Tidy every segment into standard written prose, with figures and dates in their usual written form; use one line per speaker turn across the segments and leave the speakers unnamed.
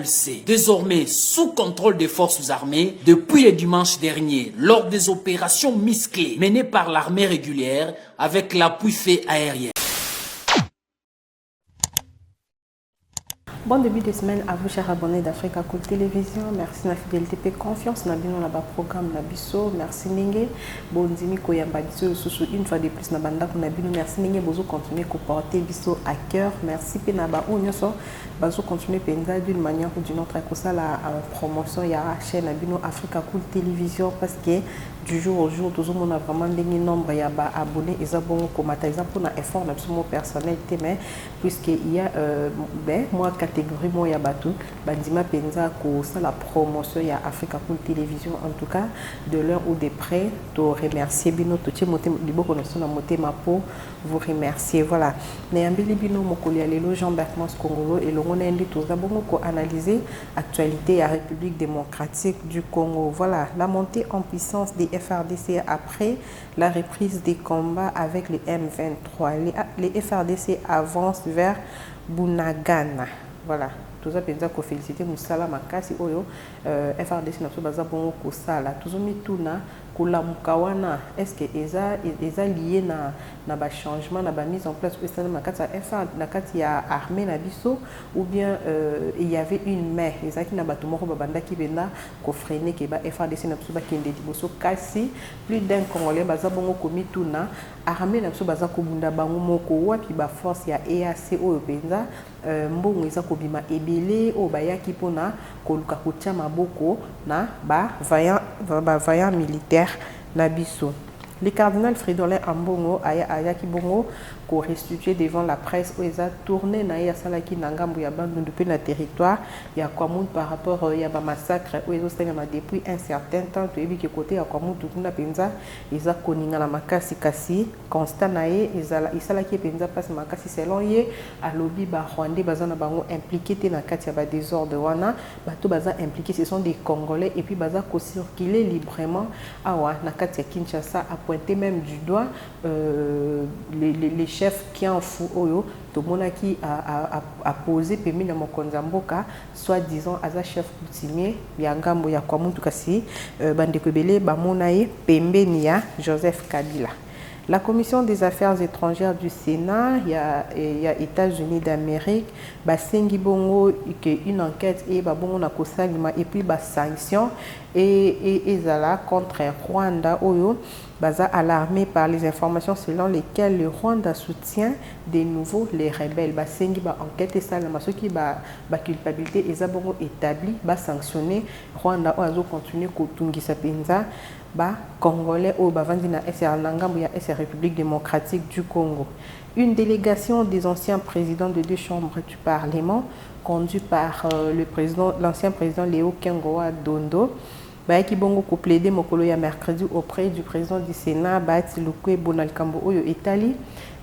C'est désormais sous contrôle des forces armées depuis le dimanche dernier lors des opérations musclées menées par l'armée régulière avec l'appui fait aérien.
Bon début de semaine à vous, chers abonnés d'Africa Cool Télévision. Merci de la fidélité et confiance. Nous avons un programme Nabiso. Merci Ninge. Bon dimi koyamba biso sous une fois de plus na banda ko nabino. Merci Ninge. Bozo continuer à porter biso à cœur. Merci Penaba Onyoso. Bozo continuer penza d'une manière ou d'une autre. Ça la promotion ya chaîne Nabino Africa Cool Télévision parce que du jour au jour, tout le monde a vraiment des nombre d'abonnés. Ils ont bon comme exemple un effort absolument personnel, mais puisqu'il y a moi catégorie moi ya batou, bandima penza ko ça la promotion ya Africa Cool Télévision en tout cas de l'heure ou de près, to remercier bino to timote libo connexion na moté ma peau vous remercier voilà. Néambili bino mokoli alelo Jean-Bert Mans Congolo et l'on a tout d'abord ko analyser actualité à République démocratique du Congo. Voilà, la montée en puissance des FRDC après la reprise des combats avec les M23. Les FRDC avancent vers Bunagana. Voilà. Tout ça, pensa qu'on félicite Moussala Makasi Oyo. FRDC n'a pas bon ko sala. Tout ça, mituna kula mukawana. Est-ce que eza lié na ba changement, na ba mise en place que ça na kati FR na kati ya armée na biso ou bien il y avait une main. Eza ki na bato moko babanda ki benda ko freiner ke ba FRDC na biso ba kende diboso kasi plus d'un Congolais baza bongo ko mituna armée na biso baza ko bunda bango moko wapi ba force ya EAC oyo penza mbongo eza ko bima ebele o bayaki pona koluka kotia maboko na ba vaillant militaire na biso. Le cardinal Fridolin Ambongo ayaki bongo ko restituer devant la presse où ils a tourné na ya salaki nangambu ya bandu depuis le territoire ya Kwamun par rapport ya ba massacre où ils ont sena depuis un certain temps to ebi ke côté ya Kwamun tukuna penza ils a koninga na makasi kasi constat na ye ils salaki penza passe makasi selon ye alobi ba Rwandais bazana bango impliqué te na kati ya ba désordre wana bato baza impliqué ce sont des Congolais et puis baza ko circuler librement awa na kati ya Kinshasa à pointer même du doigt les chefs qui en fou oyo to monaki a posé pemi na mokonza mboka soit disant aza chef coutumier ya ngambo ya kwa muntu kasi bandeko belé ba monaye pembeni ya Joseph Kabila. La commission des affaires étrangères du Sénat, il y a États-Unis d'Amérique, basengi bongo une enquête et bongo na kosalima et puis ba sanctions et zala contre Rwanda oyo baza alarmé par les informations selon lesquelles le Rwanda soutient de nouveau les rebelles. Basengi ba enquête et salama ceux qui ba culpabilité et bongo établi ba sanctionner Rwanda oyo continuer ko tungisa penza ba Congolais au bavandi na SR Nangambu ya SR République démocratique du Congo. Une délégation des anciens présidents de deux chambres du Parlement, conduit par l'ancien président Léo Kengoa Dondo, qui bongo ko plaider mokolo ya mercredi auprès du président du Sénat Bati Lukwe Bonalkambo Oyo Italie,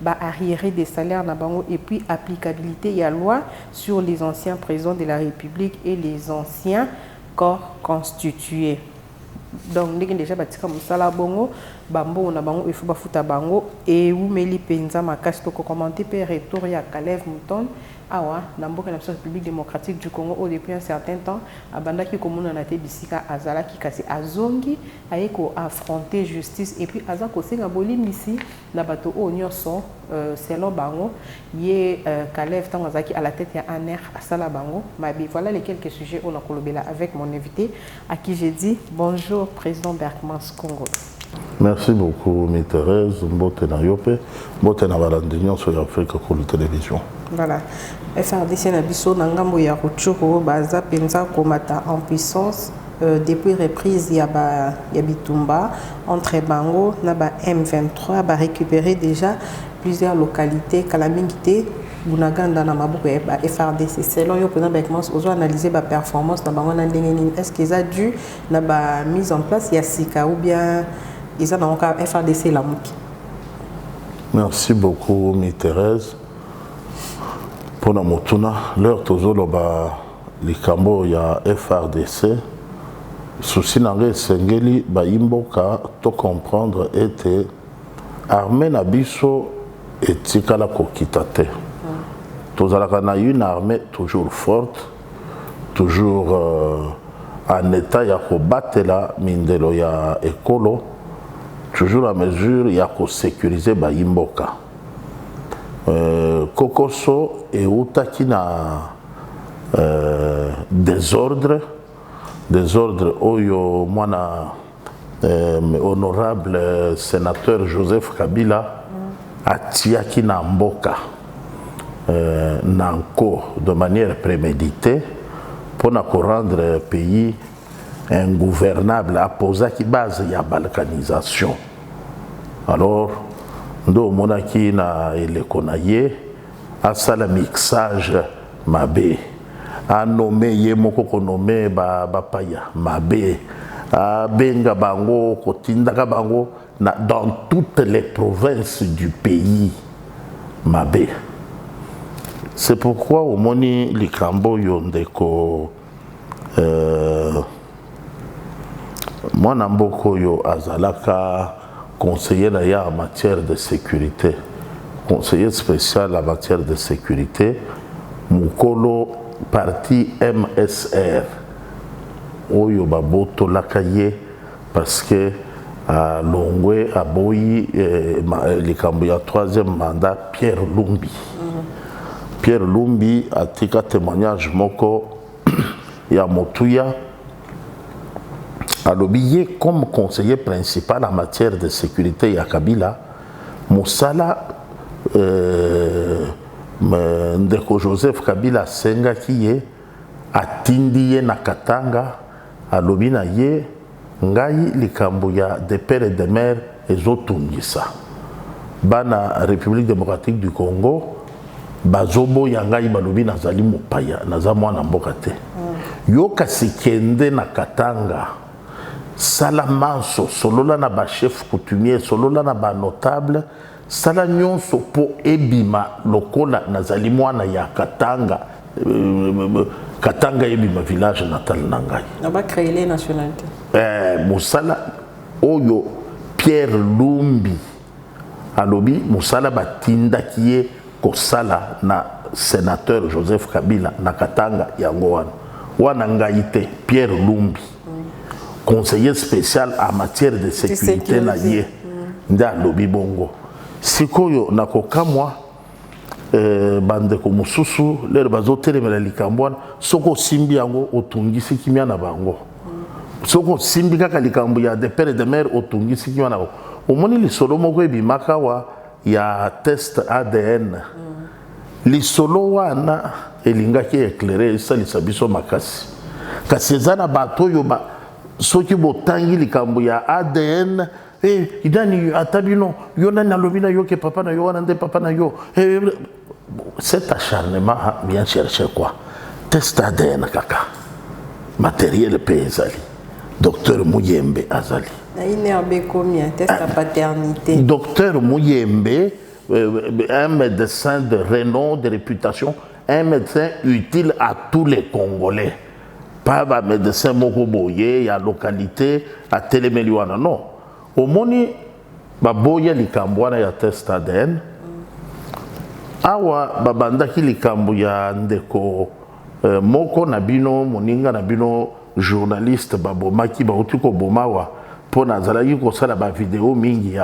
arriéré des salaires na bango et puis applicabilité ya loi sur les anciens présidents de la République et les anciens corps constitués. Donc déjà batika musala bongo bambo na bango il faut bafuta bango et ou meli penza makasi to commenter pe retour ya Kalev Mouton awa na mboka na République démocratique du Congo au depuis un certain temps abandaki komona na te bisika azalaki kasi azongi ayeko affronter justice et puis azako senga bolimisi na bato o nyonso selon bango ye Kalev tant azaki à la tête ya aner asala bango mabi voilà les quelques sujets on a kolobela avec mon invité à qui j'ai dit bonjour président Berkmans Congo.
Merci beaucoup, Thérèse. Mbote na yope, mbote na balandinyo sur Africa Cool Télévision.
Voilà. FRDC na biso na ngambo ya Rutshuru baza penza komata en puissance depuis reprise ya Bitumba entre Bango na ba M23 ba récupérer déjà plusieurs localités Kalamingité Bunaganda na maboko ya FRDC selon yo pendant Berkmans ozo analyser ba performance na bango na ndenge nini est-ce qu'ils a dû na ba mise en place ya sika ou bien ils ont encore FRDC la mouki.
Merci beaucoup, Thérèse. Pour la motuna, l'heure toujours les cambo ya FRDC. Souci n'engage sengeli ba imboka to comprendre était armée na biso et tikala kokitate. Tozalaka na une armée toujours forte toujours en état ya kobatela mindelo ya ekolo, toujours à mesure ya sécuriser bayimboka. Kokoso eutaki na désordre oyo mwana honorable sénateur Joseph Kabila atiaki na mboka nanko de manière préméditée pour rendre le pays ingouvernable, apposaki base ya balkanisation. Alors ndo monaki na eleko na ye asala mixage mabe, a nommé ye moko ko nommé bapaya mabe, a benga bango kotindaka bango dans toutes les provinces du pays mabe. C'est pourquoi au moni likambo yondeko mwana mboko yo azalaka conseiller en matière de sécurité, conseiller spécial en matière de sécurité, mukolo parti MSR oyo baboto lakaye parce que à Longwe à Boyi likambo ya troisième mandat Pierre Lumbi. Pierre Lumbi a tika témoignage moko ya motuya alobiye comme conseiller principal en matière de sécurité ya Kabila Moussala ndeko Joseph Kabila senga kiye atindi ye na Katanga alobi na ye ngai likambo ya de père et de mère ezotungisa bana République démocratique du Congo bazobo ya ngai balobi nazali mopaya naza mwana mboka te yo kasi kende na Katanga sala manso solola na ba chef coutumier solola na ba notable sala nyonso po ebima lokola nazali mwana ya Katanga Katanga ebima village natal na ngai
na ba créer les nationalités
musala oyo Pierre Lumbi alobi musala batinda kiye kosala na sénateur Joseph Kabila na Katanga yango wana ngai te Pierre Lumbi conseiller spécial en matière de sécurité na ye nda lobi bongo sikoyo nakokamwa bandeko mususu lero bazotelemela likambo wana soko simbi yango otungisi kimia na bango soko simbi kaka likambo ya de père et de mère otungisi kimia na bango omoni lisolo moko ebimaka wa ya test ADN lisolo wana elingaki éclairer esalisa biso makasi kasi eza na bato oyo soki botangi likambo ya ADN idani atabino yo nani alobi na yo ke papa na yo wana nde papa na yo cet acharnement bien chercher quoi test ADN kaka matériel pe ezali docteur Muyembe azali
na inerbe komi test à paternité
docteur Muyembe un médecin de renom de réputation, un médecin utile à tous les Congolais. Pas un médecin mokoboye ya localité à Téléméliwana, non. Au moni baboya likambwana ya test ADN. Awa babanda ki likambo ya ndeko moko na bino moninga na bino journaliste babomaki bauti ko bomawa pona zalaki ko sala ba vidéo mingi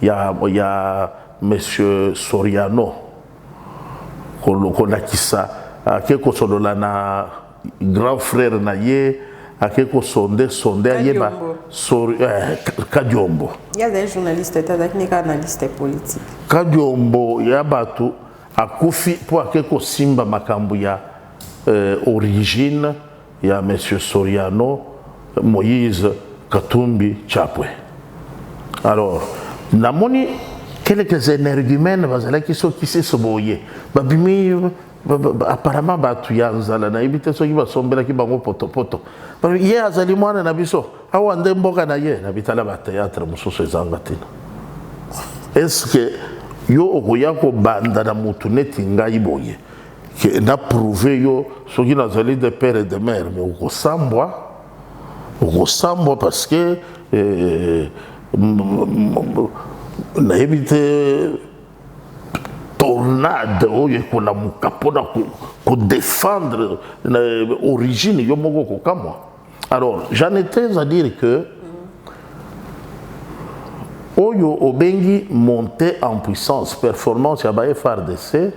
ya Monsieur Soriano kolakisa akeko solola na grand frère na ye akeko sonde ayeba Kadiombo
ya des journalistes technique analyste politique
Kadiombo ya batu akufi po akeko simba makambo ya origine ya Monsieur Soriano Moïse Katumbi Chapwe. Alors namoni quelques énergumènes bazalaki soki se soboye babimi apparemment batu ya nzala na ibite soki basombelaki bango potopoto ye azali mwana na biso awa nde mboka na ye na bitala ba théâtre mususu ezanga tina est-ce que yo okoya kobanda na mutu neti ngai boye ke na prouver yo soki nazali de père et de mère mais okosambwa parce que nayebi te canonnade oyo ekola mukapona ko défendre l'origine yo moko kokamwa. Alors j'en étais à dire que oyo obengi monter en puissance performance ya ba FRDC.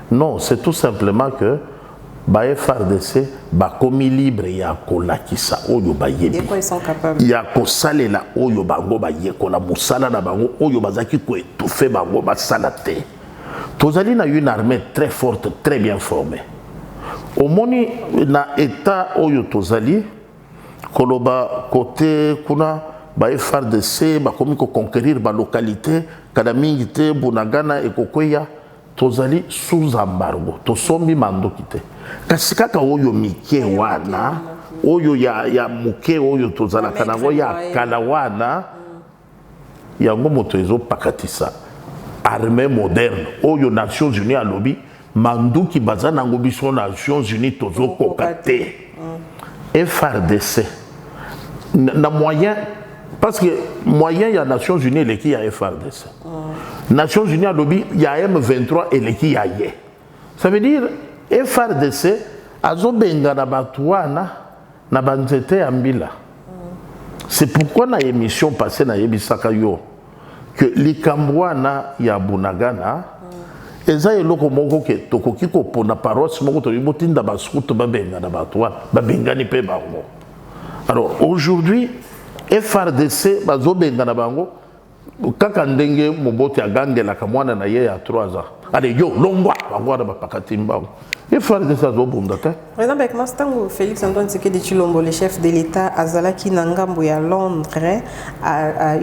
Non, c'est tout simplement que ba FRDC ba komi libre ya kolakisa oyo ba yebi.
Ils sont capables.
Ya kosalela oyo bango ba yekola musala na bango oyo bazaki ko étouffer bango ba salate. Tozali na une armée très forte, très bien formée. Au moni na état oyo tozali koloba côté kuna ba FRDC ba komi ko conquérir ba localité kada mingi te Bunagana et Kokoya tozali sous embargo tosombi mandoki te kasi kaka oyo mike wana oyo ya muke oyo tozala kanango ya kala wana yango moto ezo pakatisa armée moderne oyo Nations Unies alobi manduki baza nango biso Nations Unies tozo kokate FRDC na moyen parce que moyen ya Nations Unies leki ya FRDC Nations Unies à lobby, il y a M23 et l'équipe Yaye. Ça veut dire FRDC azobenga na batouana na banzete ambila. C'est pourquoi na émission passée na yebisaka yo que likambwana ya Bunagana eza eloko moko ke tokoki ko pona paroisse moko to libotinda basukuto babenga na batouana babengani pe bango. Alors aujourd'hui FRDC bazobenga na bango kaka ndenge mobote agangela kamwana na ye ya 3 ans. Allez yo longwa bangwa ba pakatimba. Il faut de ça zobunda te.
Président Bekmastango Félix Antoine Tshisekedi Tshilombo, le chef de l'État azalaki na ngambo ya Londres,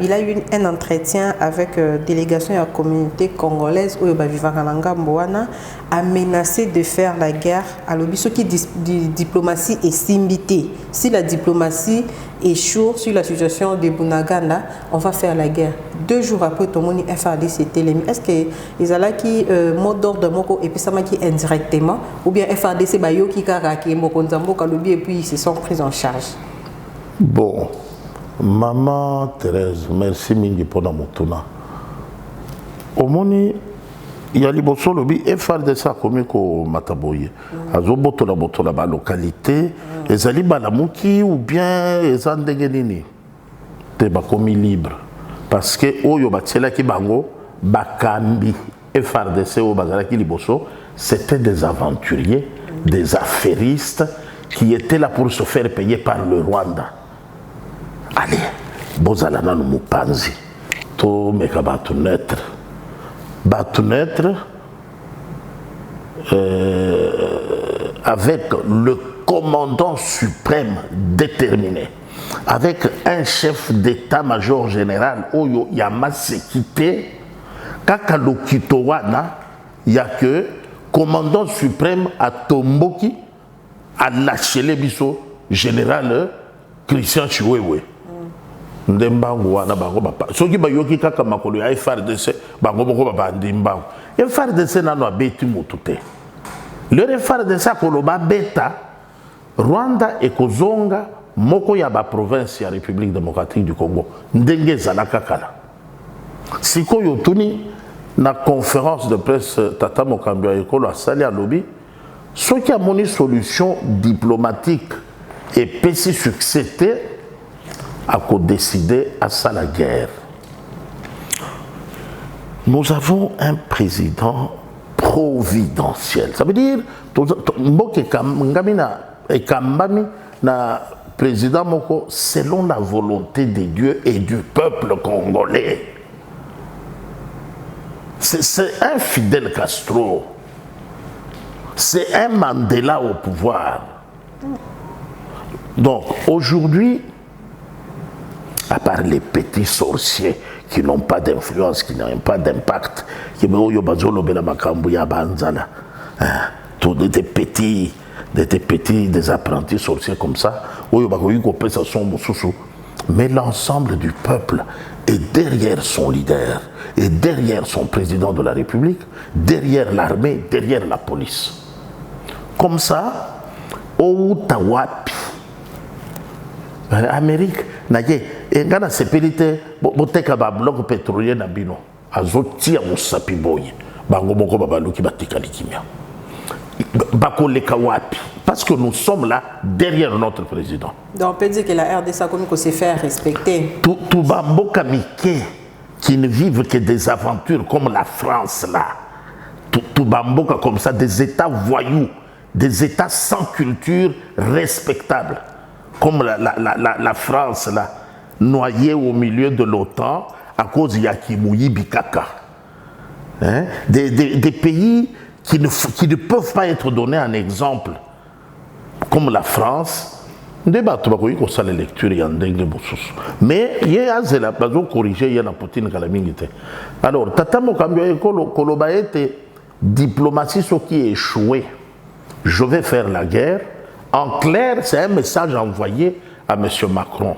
il a eu un entretien avec délégation de la communauté congolaise où ba vivaka na ngambo wana a menacé de faire la guerre à l'obiso qui diplomatie est simbité. Si la diplomatie échoue sur la situation de Bunagana, on va faire la guerre. 2 jours après, Tomoni FRDC télémi. Est-ce que Izalaki mot d'ordre moko et puis ça qui indirectement ou bien FRDC bayo qui karaki moko nzambo kalobi et puis ils se sont pris en charge?
Bon, maman Thérèse, merci mingi pour motuna. Omoni ya liboso lobi FRDC a komi ko mataboye. Azobotola botola ba localité ezali balamuki ou bien ezandenge nini te bakomi libre parce que oyo batielaki bango bakambi FRDC o bazalaki liboso c'était des aventuriers, des affairistes qui étaient là pour se faire payer par le Rwanda. Allez, bozala nanu mupanzi to meka batu neutre avec le commandant suprême déterminé, avec un chef d'état-major général, Oyo Yamasekite, Kakalokito wana, il y a que commandant suprême à Tomboki a lâché les biso général Christian Chiwewe. Ndembango wana bango bapa. Soki bayoki kaka makolo ya FRDC bango boko baba ndimbango. FRDC nano abeti mutute. Le FRDC akoloba beta Rwanda ekozonga moko ya ba province ya République démocratique du Congo. Ndenge zalaka kala. Sikoyo tuni na conférence de presse Tata Mokambi ekolo asali alobi soki amoni solution diplomatique et pesi succès a décidé à ça la guerre. Nous avons un président providentiel. Ça veut dire na président Moko selon la volonté de Dieu et du peuple congolais. C'est un Fidel Castro. C'est un Mandela au pouvoir. Donc aujourd'hui, à part les petits sorciers qui n'ont pas d'influence, qui n'ont pas d'impact, qui des apprentis sorciers comme ça, mais l'ensemble du peuple est derrière son leader, et derrière son président de la République, derrière l'armée, derrière la police. Comme ça, au Tawapi, Amérique, et ngana sécurité boteka ba bloc pétrolier na bino azotia musapi boye bango moko babaluki batikali kimia bakoleka wapi parce que nous sommes là derrière notre président.
Donc on peut dire que la RDC a comme qu'on s'est fait respecter.
Tout bamboka mike qui ne vivent que des aventures comme la France là, tout bamboka comme ça, des États voyous, des États sans culture respectable, comme la France là, noyée au milieu de l'OTAN à cause de Yakimouyi Bikaka. Hein? Des pays qui ne peuvent pas être donnés en exemple, comme la France. Débat tubakoyi ko sala lecture ya ndenge bosusu mais ye azela bazo corriger ya na Poutine kala mingite. Alors tata mokambio ekolo koloba ete diplomatie ce qui est échoué, je vais faire la guerre. En clair, c'est un message envoyé à monsieur Macron.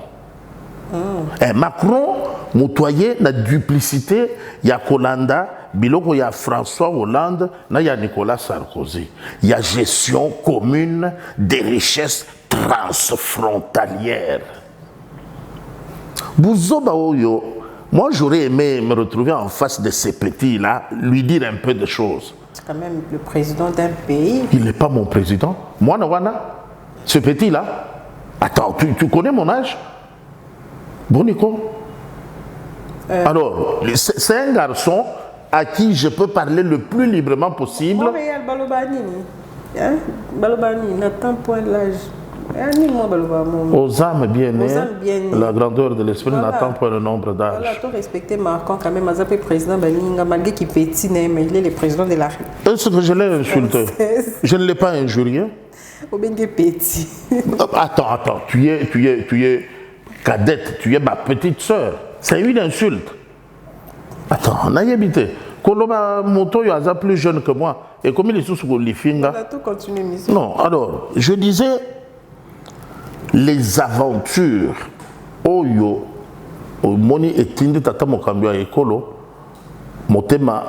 Et Macron mutoye na duplicité ya Kolanda biloko ya François Hollande na ya Nicolas Sarkozy. Il y a gestion commune des richesses transfrontalières. Bouzoba Oyo, moi j'aurais aimé me retrouver en face de ces petits-là, lui dire un peu de choses.
C'est quand même le président d'un pays.
Il n'est pas mon président. Moi, Nawana, ce petit-là. Attends, tu connais mon âge? Bon, Nico. Alors, c'est un garçon à qui je peux parler le plus librement possible.
Montréal, Balobani. Hein? Balobani, n'attend point l'âge.
Aux âmes bien nées, la grandeur de l'esprit n'attend pas le nombre d'âges.
Voilà, tout respecter Macron quand même, Azapé président Balinga, malgré qu'il petit, mais il est le président de la République.
Est-ce que je l'ai insulté? Je ne l'ai pas injurié.
Au bien petit.
Attends, tu es cadette, tu es ma petite sœur. C'est une insulte. Attends, on a y habité. Koloba Moto est plus jeune que moi. Et comme il est sous les fingas.
On va tout continuer, monsieur.
Non, alors, je disais, les aventures, Oyo, Moni et Tindi Tata Mokambia et Kolo, Motema,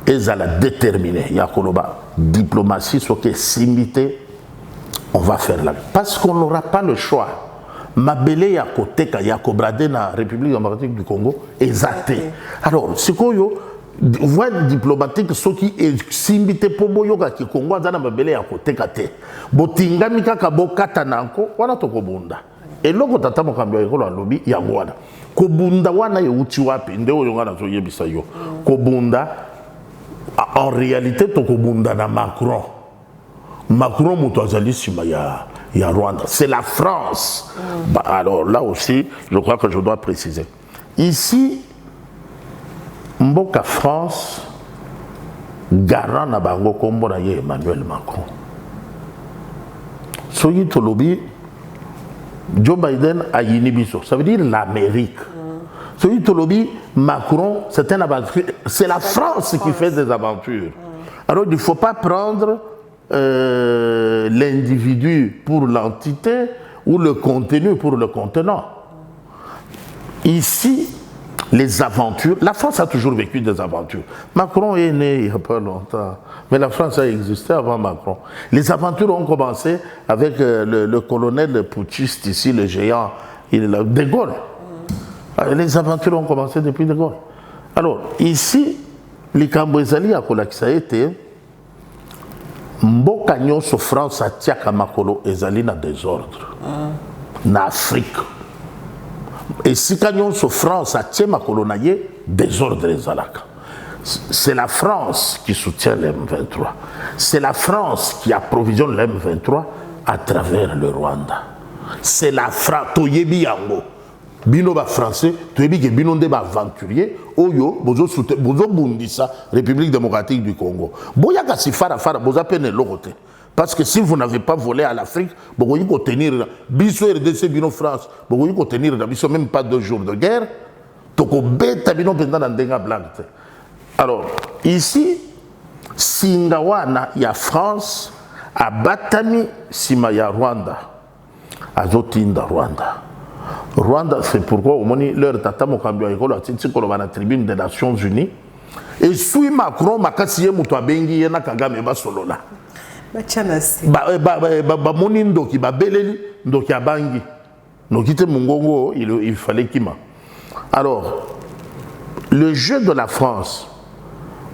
ils allaient déterminer, Yakoloba, diplomatie, ce qui est simité, on va faire là. Parce qu'on n'aura pas le choix. Mabele ya koteka ya kobrade na République démocratique du Congo exacté. Alors, c'est quoi yo voie diplomatique ce qui est simbité pour boyoka ki Congo azana mabele ya koteka te. Botinga mikaka bokata nanko wana to kobunda. Et loko tata mokambia ekolo alobi ya ngwana. Kobunda wana ye uti wapi nde oyo ngana zo yebisa yo. Kobunda en réalité to kobunda na Macron. Macron muto azali sima ya Rwanda. C'est la France. Bah, alors là aussi, je crois que je dois préciser. Ici, Mboka France, garant na bango kombo na ye Emmanuel Macron. Soyi tolobi, Joe Biden a yinibiso. Ça veut dire l'Amérique. Soyi tolobi, Macron, c'est un aventure. C'est la France qui fait des aventures. Alors il ne faut pas prendre l'individu pour l'entité ou le contenu pour le contenant. Ici, les aventures, la France a toujours vécu des aventures. Macron est né il n'y a pas longtemps, mais la France a existé avant Macron. Les aventures ont commencé avec le colonel putschiste ici, le géant, De Gaulle. Les aventures ont commencé depuis De Gaulle. Alors, ici, les Cambouezali à Kolakisa été Mboka nyonso France atiaka makolo ezali na désordre na Afrique. Et si nyonso France atie makolo na ye désordre ezalaka. C'est la France qui soutient l'M23. C'est la France qui approvisionne l'M23 à travers le Rwanda. C'est la France toyebi yango. Bino ba français toyebi ke bino nde ba aventurier oyo bozo bundisa République démocratique du Congo. Boya ka sifara fara boza pene lokote. Parce que si vous n'avez pas volé à l'Afrique, vous pouvez tenir biso RDC bino France, vous pouvez tenir biso même pas 2 jours de guerre. Toko beta bino penda na ndenga blague. Alors, ici Singawana ya France abatami sima ya Rwanda. Azotinda Rwanda. Rwanda, c'est pourquoi au moment leur tata mokambio ekolo atiti koloba na tribune des Nations Unies et sui Macron makasi ye muto abengi ye na Kagame basolola ba moni ndoki ba beleli ndoki abangi ndoki te mungongo il fallait kima. Alors le jeu de la France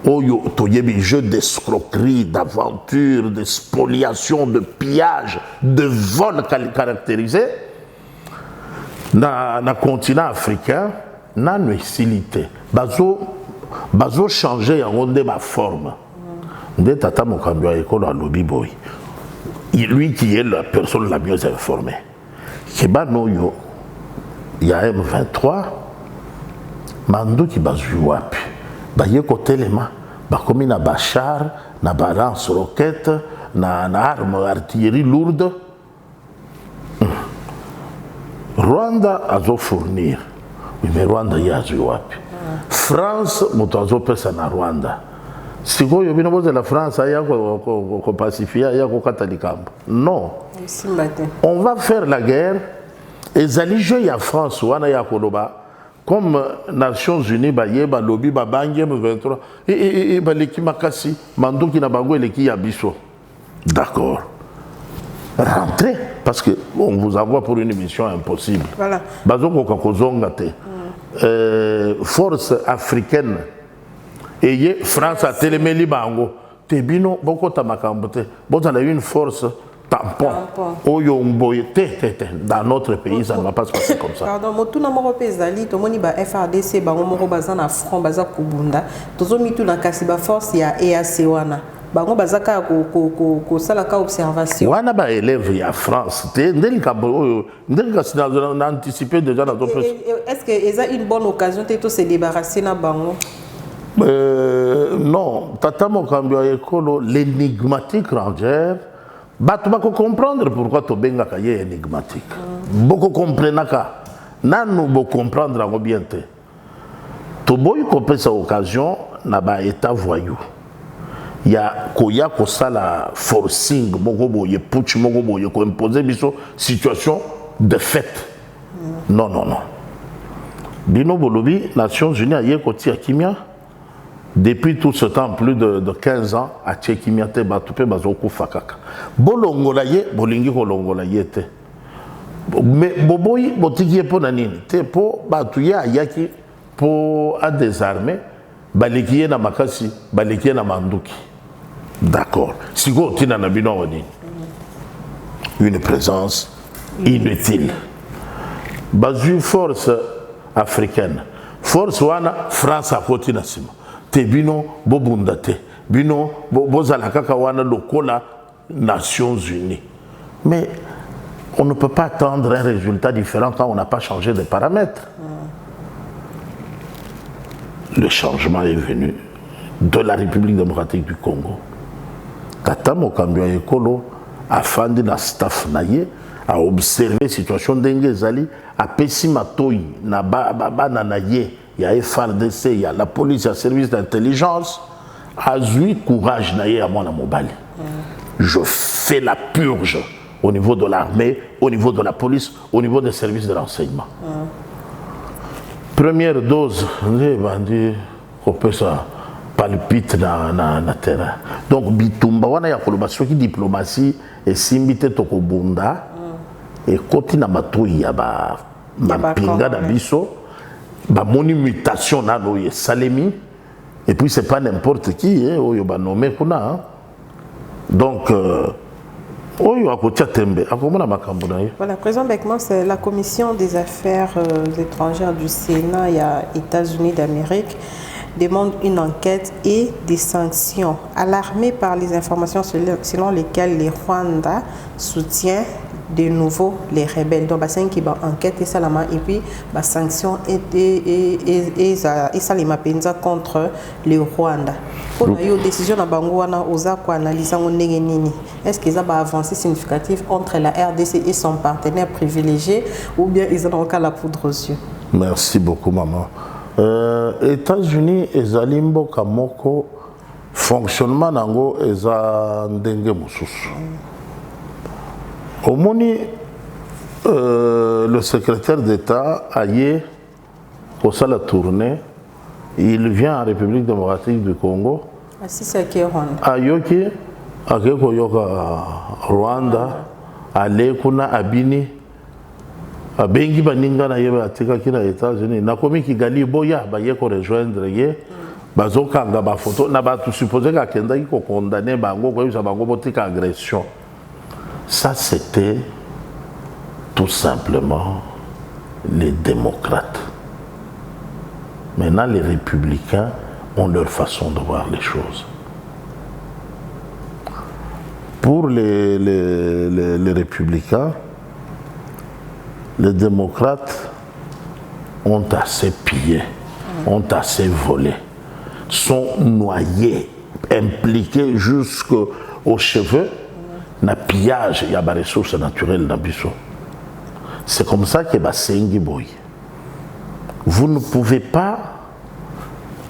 oyo toyebi jeu d'escroquerie, d'aventure, de spoliation, de pillage, de vol caractérisé na continent africain nanu esilité bazo changer yango nde ba forme nde tata mokambi ya ekolo alobi boy lui qui est la personne la mieux informée keba noyo ya M23 manduki bazwi wapi baye kotelema bakomi na bachar na balance roquette na arme artillerie lourde. Rwanda azo fournir mais Rwanda yazwi wapi France moto azo pesa na Rwanda sikoyo bino boze la France aya ko pacifier aya ko katalikambo non on va faire la guerre ezali jeu ya France wana ya koloba comme Nations Unies bayeba lobby babangi M23 et baleki makasi manduki na bango eleki ya biso d'accord rentrer parce que on vous envoie pour une mission impossible. Voilà. Force africaine et France a téléméli bango. Tebino boko tamakambote. Bon, on a une force tampon. Dans notre pays, ça ne va pas se passer comme ça.
Pardon, motuna moko pezali to moni ba FRDC bango moko bazana front baza kubunda. Tozo mitu na kasiba force ya EAC wana. Bango bazaka ko salaka observation
wana ba élève ya France ndelika na anticiper déjà dans d'autres.
Est-ce que c'est une bonne occasion de se débarrasser na bango?
Non, tata mokambi ya ekolo l'énigmatique rangère batu bako comprendre pourquoi to benga kaye énigmatique boko comprenaka nanu bo comprendre ngo bien te to boy ko pesa occasion na ba état voyou. Il y a koya kosala forcing moko boye putsch moko boye ko imposer biso situation de fait. Non. Bino bolobi Nations Unies aye koti akimia depuis tout ce temps plus de 15 ans a tchekimia te batupe bazoku fakaka. Bolongola ye bolingi kolongola ye te. Mais boboyi botiki po na nini? Te po batuya ayaki po a désarmer balikiye na makasi balikiye na manduki. D'accord. Si vous avez une présence inutile. Bazu force africaine. Force wana France a côté nasima. Te bino bobundate. Bino bozala kaka wana lokola Nations Unies. Mais on ne peut pas attendre un résultat différent quand on n'a pas changé de paramètres. Le changement est venu de la République démocratique du Congo. Tata mokambi ya ekolo afandi na staff naye a observer la situation ndenge ezali a pesi matoi na bana naye ya FRDC ya la police ya service d'intelligence a eu courage naye à mwana mobali. Je fais la purge au niveau de l'armée, au niveau de la police, au niveau des services de renseignement. Première dose, les bandits ça palpite na terrain. Donc bitumba wana ya koloba soki diplomatie et simbite tokobunda et koti na matoi ya ba pinga na biso ba moni mutation na loye salemi et puis c'est pas n'importe qui oyo ba nommé kuna. Donc voilà,
Président Beckman, c'est la Commission des Affaires étrangères du Sénat et États-Unis d'Amérique demande une enquête et des sanctions. Alarmé par les informations selon lesquelles les Rwanda soutient de nouveau les rebelles. Donc, c'est une enquête et puis des sanctions et ça les mapenza contre le Rwanda. Pour la décision de Bangoana, aux analyser est-ce qu'ils ont avancé significatif entre la RDC et son partenaire privilégié ou bien ils ont encore la poudre aux yeux?
Merci beaucoup, maman. États-Unis et Zalimbo Kamoko fonctionnement nango eza ndenge mususu. Au moni le secrétaire d'État aye pour ça la tournée, il vient en République démocratique du Congo. Ayoki akeko yoka Rwanda alekuna abini abengi baninga na yeba atika kina États-Unis nakomi Kigali boya baye ko rejoindre ye bazokanga ba photo na ba tout supposé ka kenda ki ko condamner bango ko yusa bango botika agression. Ça c'était tout simplement les démocrates. Maintenant les républicains ont leur façon de voir les choses. Pour les républicains, les démocrates ont assez pillé, ont assez volé, sont noyés, impliqués jusqu'aux cheveux dans le pillage et les ressources naturelles dans Bissau. C'est comme ça que Basengi Boy. Vous ne pouvez pas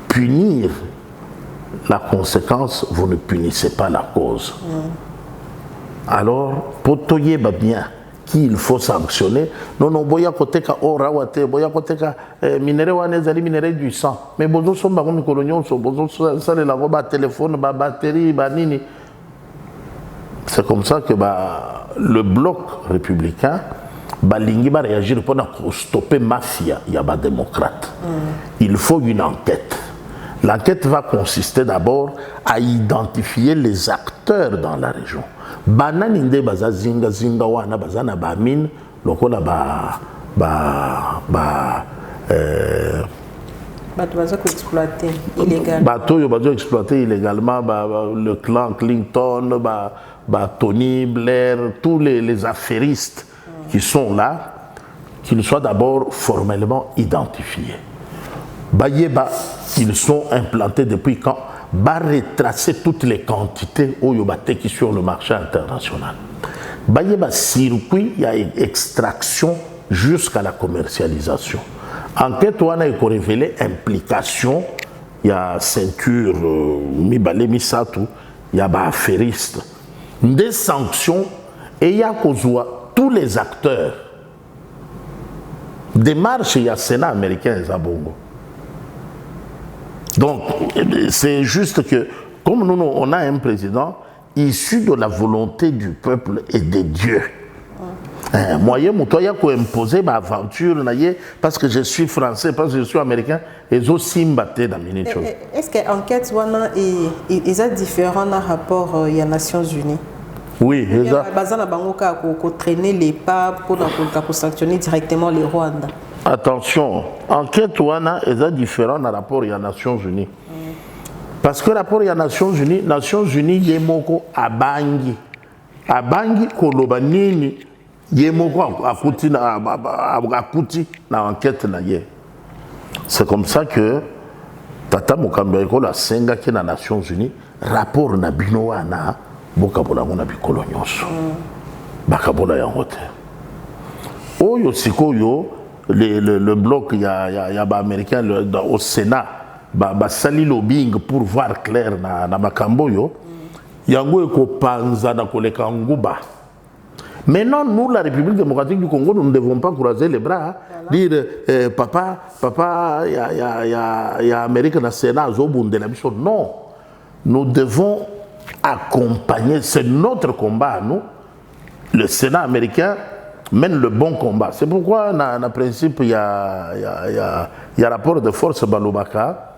punir la conséquence, vous ne punissez pas la cause. Alors, pour toyer bien qu'il faut sanctionner, non, boya koteka ora wate, boya koteka minéraux wanezali minéraux du sang. Mais bozo somba comme coloniaux, bozo ça les la roba téléphone, ba batterie, ba nini. C'est comme ça que le bloc républicain balingi va réagir pour stopper mafia, il y a pas démocrate. Il faut une enquête. L'enquête va consister d'abord à identifier les acteurs dans la région. Bananinde baza zinga zinga wana bazana ba mine lokola
bato bazo exploiter illégalement.
Bato yo bazo exploiter illégalement le clan Clinton, Tony Blair, tous les affairistes qui sont là, qu'ils soient d'abord formellement identifiés. Bayeba, ils sont implantés depuis quand? Va retracer toutes les quantités au Yobate qui sur le marché international. Bayeba circuit, il y a extraction jusqu'à la commercialisation. Enquête où on a révélé implication, il y a ceinture, mi-balé, mi-satou, il y a affairiste, des sanctions et il y a tous les acteurs. Des marches, il y a Sénat américain et Zabongo. Donc, c'est juste que, comme nous, on a un président issu de la volonté du peuple et des dieux. Moi, je peux imposer ma aventure parce que je suis français, parce que je suis américain, et je suis mbatté dans les choses.
Est-ce que l'enquête est différente dans rapport aux Nations Unies?
Oui, exact.
Pour traîner les pas pour sanctionner directement les Rwandais.
Attention, enquête wana est différent dans rapport aux Nations Unies. Parce que rapport aux Nations Unies yemoko abangi koloba nini yemoko akuti na enquête na ye. C'est comme ça que Tata Mokamba la senga qui na Nations Unies rapport na bino wana bokabola ngona bikolo nyonso. Bakabola yango te. Oyo sikoyo le bloc, il y a américain au Sénat, sali lobbying pour voir clair na makamboyo, yango eko panza na koleka nguba. Maintenant, nous, la République démocratique du Congo, nous ne devons pas croiser les bras, dire papa, il y a Amérique dans le Sénat, non, nous devons accompagner, c'est notre combat, nous, le Sénat américain mène le bon combat. C'est pourquoi, dans le principe, il y a rapport de force Balobaka.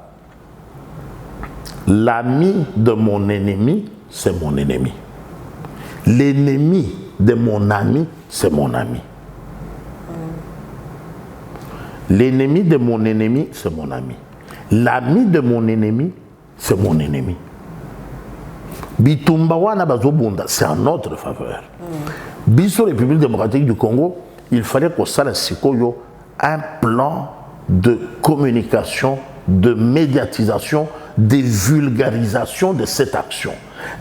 L'ami de mon ennemi, c'est mon ennemi. L'ennemi de mon ami, c'est mon ami. L'ennemi de mon ennemi, c'est mon ami. L'ami de mon ennemi, c'est mon ennemi. Bitumba wana bazobunda, c'est en notre faveur. Biso République démocratique du Congo, il fallait qu'on sache un plan de communication, de médiatisation, de vulgarisation de cette action.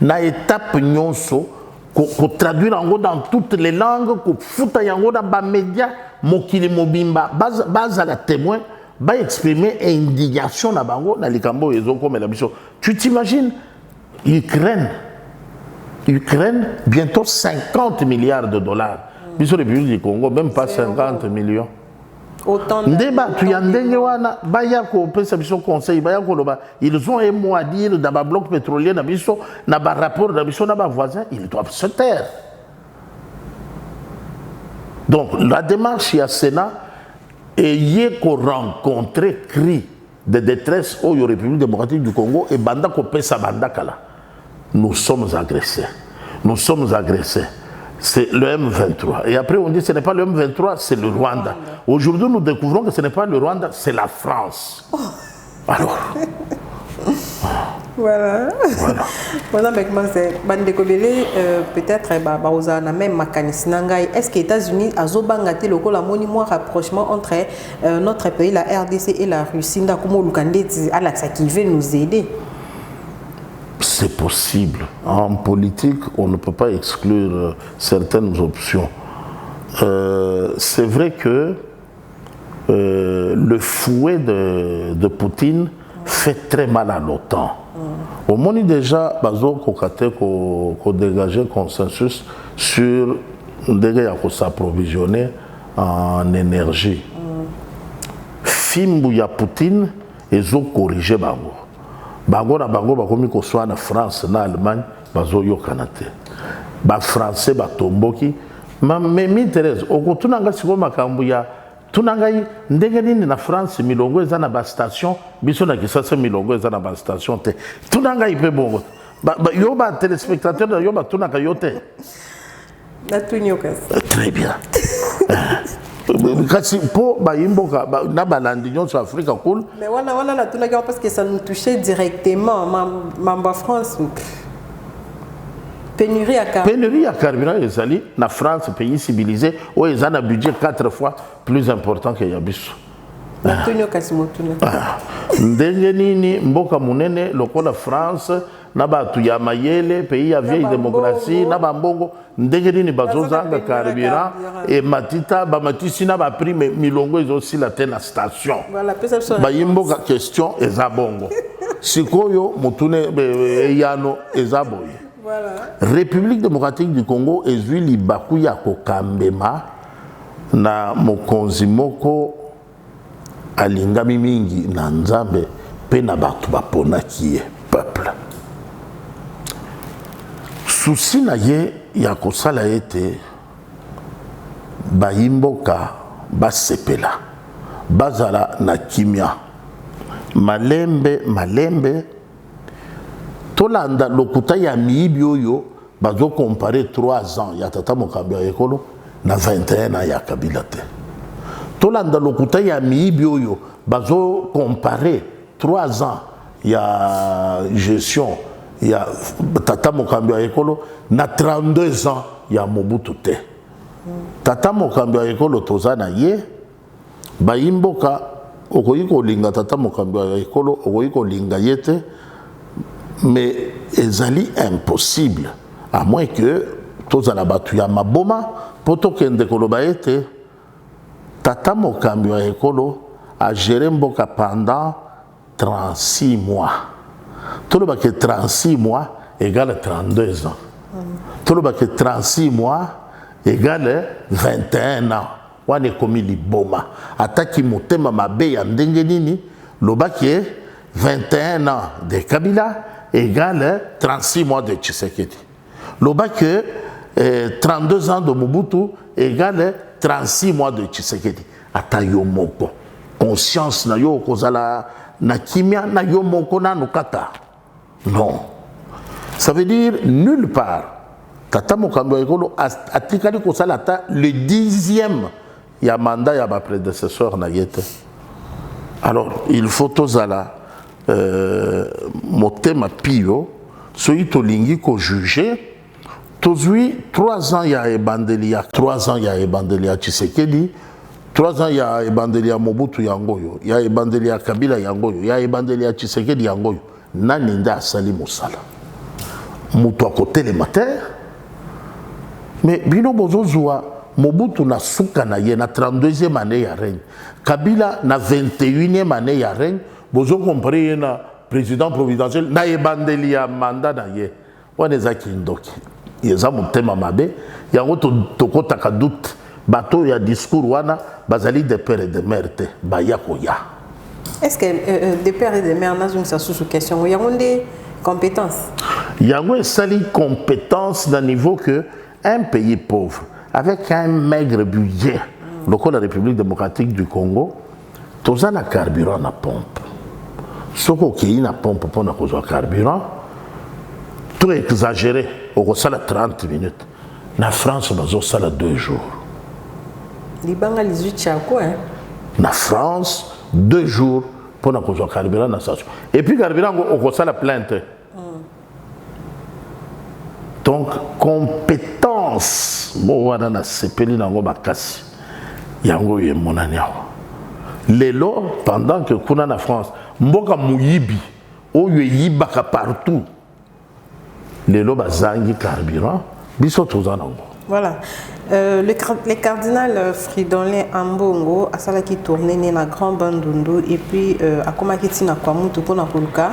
Na étape nyonso, qu'on traduit dans toutes les langues, qu'on foute yango dans les médias, mokili mobimba, base à la témoin, va exprimer indignation na bango na likambo ezo comme la mission. Tu t'imagines Ukraine, bientôt 50 milliards de dollars. Biso République du Congo, même pas 50 millions.
Autant de
ils ont un mot à dire dans le bloc pétrolier, dans le rapport de voisins, ils doivent se taire. Donc la démarche à Sénat est qu'on rencontre cri de détresse au République démocratique du Congo et banda kopesa banda kala. Nous sommes agressés. Nous sommes agressés. C'est le M23. Et après, on dit que ce n'est pas le M23, c'est le Rwanda. Aujourd'hui, nous découvrons que ce n'est pas le Rwanda, c'est la France. Oh. Alors.
Voilà. Voilà, mais comment c'est peut-être même est-ce que les États-Unis ont le rapprochement entre notre pays, la RDC et la Russie, qui veut nous aider?
C'est possible. En politique, on ne peut pas exclure certaines options. C'est vrai que le fouet de Poutine fait très mal à l'OTAN. Au moins, déjà, qu'on dégager consensus sur s'approvisionner en énergie. Fimbu ya Poutine, ils ont corrigé Bango. Bango na Bango, bakomi ko soit en France, en Allemagne, bazo yo kanate. Ba français ba tomboki. Mais m'intéresse. Au kotunanga siko makambu ya tunangai ndenge nini na France milongo eza na ba station biso na kisasa milongo eza na ba station te tunangai pe bongo yo ba téléspectateur yo ba tunaka yo te
na tunyoka
très bien kasi po ba imboka na balandi nyonso Afrika cool
mais wana la tunaka parce que ça nous touchait directement mamba France. Pénurie à
carburant, ezali na France, pays civilisé, où ils ont un budget 4 fois plus important que Yabiso. Ndenge nini mboka munene lokola France na batu ya mayele pays ya vieille démocratie na bambongo ndenge nini bazozanga carburant et matita ba matisi na ba prix milongo ils aussi la tena station. Voilà, ba yimboka question ezabongo. Sikoyo mutune yano ezaboye. Voilà. République démocratique du Congo ezwi libaku ya kokambema na mokonzi moko alingami mingi na nzambe pe na batu baponaki ye peuple. Souci na ye ya kosala ete bayimboka basepela bazala na kimia malembe tolanda lokuta ya miibi oyo bazo comparer 3 ans ya tata mokambi ya ekolo na 21 ans ya Kabila te. Tolanda lokuta ya miibi oyo bazo comparer 3 ans ya gestion ya tata mokambi ya ekolo na 32 ans ya Mobutu te. Tata mokambi ya ekolo tozana ye bayimboka okoyi kolinga tata mokambi ya ekolo okoyi kolinga ye te. Mais ezali impossible à moins que tous à la batu ya maboma poto kende koloba ete tata mokambi ya ekolo a géré mboka pendant 36 mois. Toloba que 36 mois égale 32 ans. Toloba que 36 mois égale 21 ans. Wane komi liboma ataki motema mabe ya ndenge nini loba que 21 ans de Kabila égale 36 mois de Tshisekedi. Loba que 32 ans de Mobutu égale 36 mois de Tshisekedi. Ata yo moko. Conscience na yo kozala na kimia na yo moko na nukata. Non. Ça veut dire nulle part. Tata mokambi ya ekolo atikali kozala ata le 10e ya mandat ya ba prédécesseur na yete. Alors, il faut tozala motema pio soki tolingi ko juger tozwi 3 ans ya ebandeli ya 3 ans ya ebandeli ya Tshisekedi 3 ans ya ebandeli ya Mobutu yangoyo ya ebandeli ya Kabila yangoyo ya ebandeli ya Tshisekedi yangoyo nani nda asali mosala mutu akotelema te mais bino bozozwa Mobutu na suka na ye na 32e année ya règne Kabila na 21e année ya règne bozo comparer na président providentiel na ebandeli ya mandat na ye wana zaki ndoki yeza mutema mabe yango tokotaka doute bato ya discours wana bazali de père et de mère te baya koya.
Est-ce que de père et de mère n'a une sous question yango des compétences
yango sali compétence d'un niveau que un pays pauvre avec un maigre budget local la République démocratique du Congo tozana carburant na pompe Ce qui est une pompe pour le carburant, tout exagéré, au sala 30 minutes. Na France, on a sala 2 jours.
Libanga les 8 quoi hein?
Na France, 2 jours pour le carburant na station. Et puis carburant, on a sala plainte. Donc, compétence, bon, on a sepeli nango bakasi. Yango ye monaniawa. Lelo, pendant que kuna na France, mboka muyibi, oyo yibaka partout. Lelo bazangi carburant, biso tozanango.
Voilà. Le cardinal Fridolin Ambongo a sala qui tournait na Grand Bandundu et puis a commencé tina kwa mutu pona koluka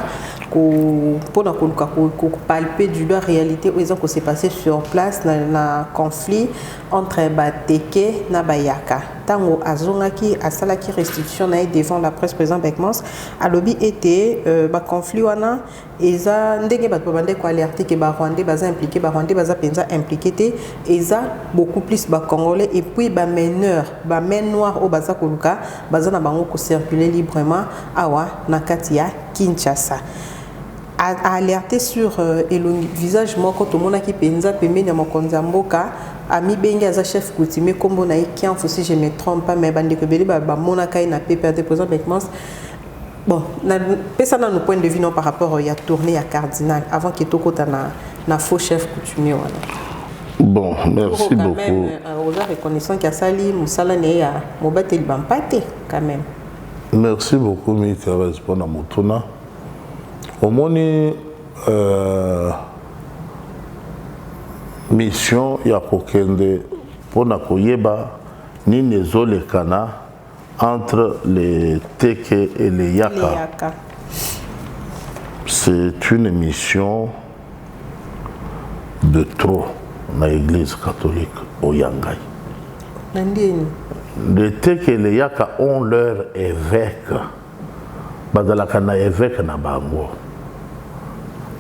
ko palper du doigt réalité où ils ont s'est passé sur place na conflit entre Bateke na Bayaka. Tango azongaki a sala qui restitution na devant la presse président Beckmans a lobby était ba conflit wana eza ndenge bato bande ko alerter que ba Rwandais baza impliqué ba Rwandais baza penza impliqué te eza beaucoup plus ba Congolais et puis ba meneurs ba men noirs au baza koluka baza na bango ko circuler librement awa na kati ya Kinshasa a alerté sur le visage moko to mona ki penza pembeni ya mokonza mboka ami bengi aza chef coutumier kombo na Ekian si je me trompe pas mais bande ko beli ba mona kai na PPRD président Beckmans. Bon, ça dans nos points de vue non par rapport à tournée à cardinal avant qu'il toko na faux chef coutumier voilà.
Bon, merci beaucoup.
Même Rosa reconnaissant qu'il y a sali musala ne ya mobate libampate quand même.
Merci beaucoup Mika pour na motuna. Omoni mission ya kokende pona koyeba nini ezolekana entre les Teke et les Yaka. C'est une mission de trop dans l'église catholique au Yangai. Les Teke et les Yaka ont leur évêque. Badalaka na évêque na bango.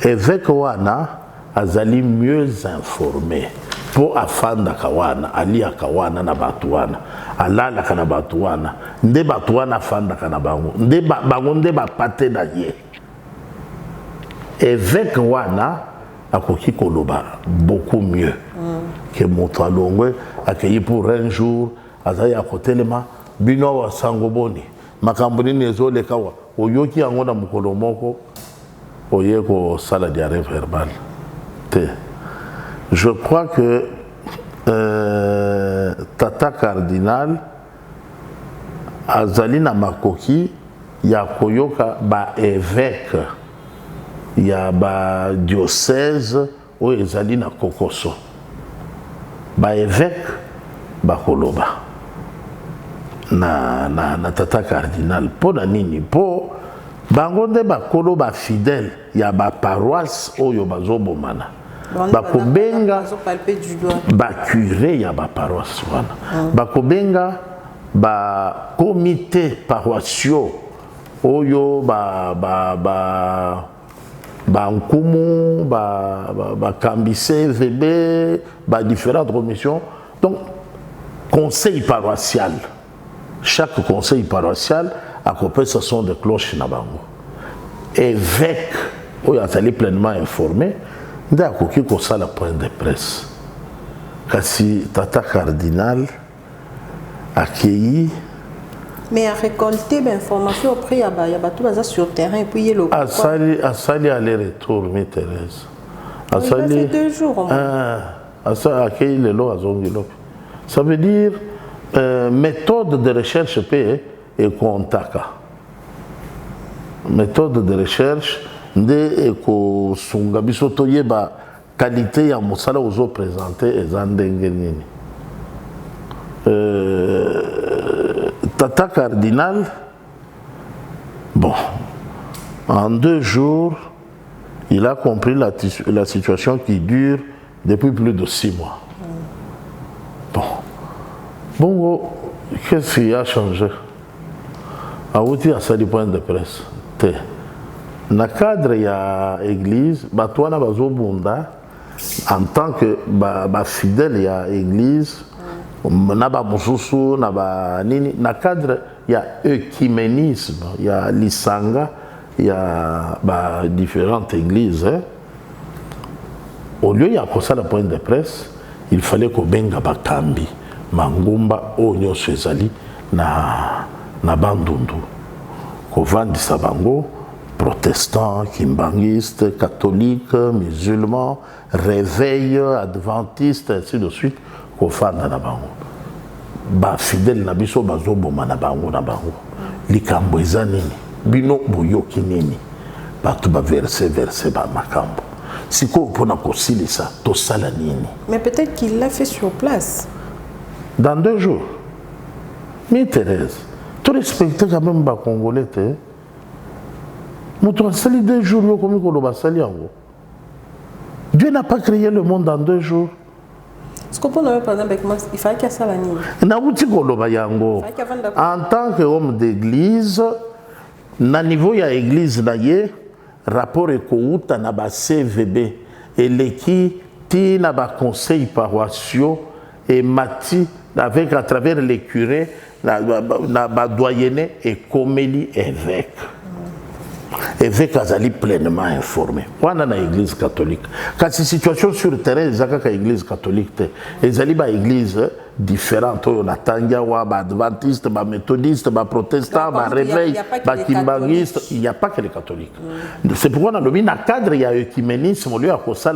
Évêque wana azali mieux informé. Pour afanda kawana, alia kawana na batuana, alala kana batuana, nde batuana afanda kana bango, nde bango nde bapate na ye. Évêque wana akoki koloba beaucoup mieux que Moutaloungwe accueilli pour un jour, azaya kotelema bino wa sangoboni, makamboni nezo lekawa, oyoki yango na mukolo moko, oyeko sala diarrhée verbale. Je crois que Tata Cardinal Azalina Makoki ya koyoka ba évêque ya ba diocèse o ezalina kokoso ba évêque ba koloba na Tata Cardinal po na nini po bango nde ba koloba fidèle ya ba paroisse oyo bazobomana bakobenga curé ya ba paroisse wana bakobenga ba comité paroissiaux oyo ba nkumu ba kambise VB ba différentes commissions. Donc conseil paroissial, chaque conseil paroissial accompagne ce son de cloches na bango. Évêque oyo azali pleinement informé nde akoki kosala point de presse. Kasi Tata Cardinal accueilli
mais à récolter l'information auprès ya bato baza sur terrain et puis le
asali aller-retour mi Thérèse asali
2 jours
asa accueilli le lo azongilo. Ça veut dire méthode de recherche pe et contact. Méthode de recherche nde eko sunga biso toyeba qualité ya mosala ozo présenter eza ndenge nini. Tata Cardinal, bon, en 2 jours, il a compris la situation qui dure depuis plus de 6 mois. Bon, qu'est-ce qui a changé? Aouti a sali point de presse. Dans le cadre de l'église, Batouana Bazobunda, en tant que fidèle à l'église, naba mususu naba nini na cadre ya œcuménisme ya lisanga il y a différentes églises. Hein. Au lieu il y a comme ça le point de presse, il fallait que benga bakambi mangumba onyo sezali na bandundu. Kovandisa bango protestants, kimbangistes, catholiques, musulmans, réveil, adventistes, ainsi de suite, kofanda na bango. Ba fidèle na biso bazoboma na bango na bango. Likambo eza nini? Bino boyoki nini? Bato ba verset ba makambo. Siko pona kosilisa to sala nini?
Mais peut-être qu'il l'a fait sur place.
Dans 2 jours. Mais Thérèse, tu respectes quand même les Congolais. Tu as sali 2 jours comme Dieu n'a pas créé le monde en 2 jours.
Ce qu'on peut par exemple, il fallait qu'il y ait ça la nuit.
En tant qu'homme d'église, na niveau ya église na ye, rapport ekouta na ba CVB et l'équipe ti na ba conseil paroissiaux et mati avec à travers les curés na ba doyenné et comélie évêque. Évêque azali pleinement informé. On a l'église catholique. Quand c'est situation sur le terrain, il y a l'église catholique. Il y a des églises différentes. On a Tangiawa, adventiste, méthodiste, protestant, réveil, kimbanguiste. Il n'y a pas que les catholiques. C'est pourquoi dans le cadre, il y a l'écuménisme. Au lieu de ça,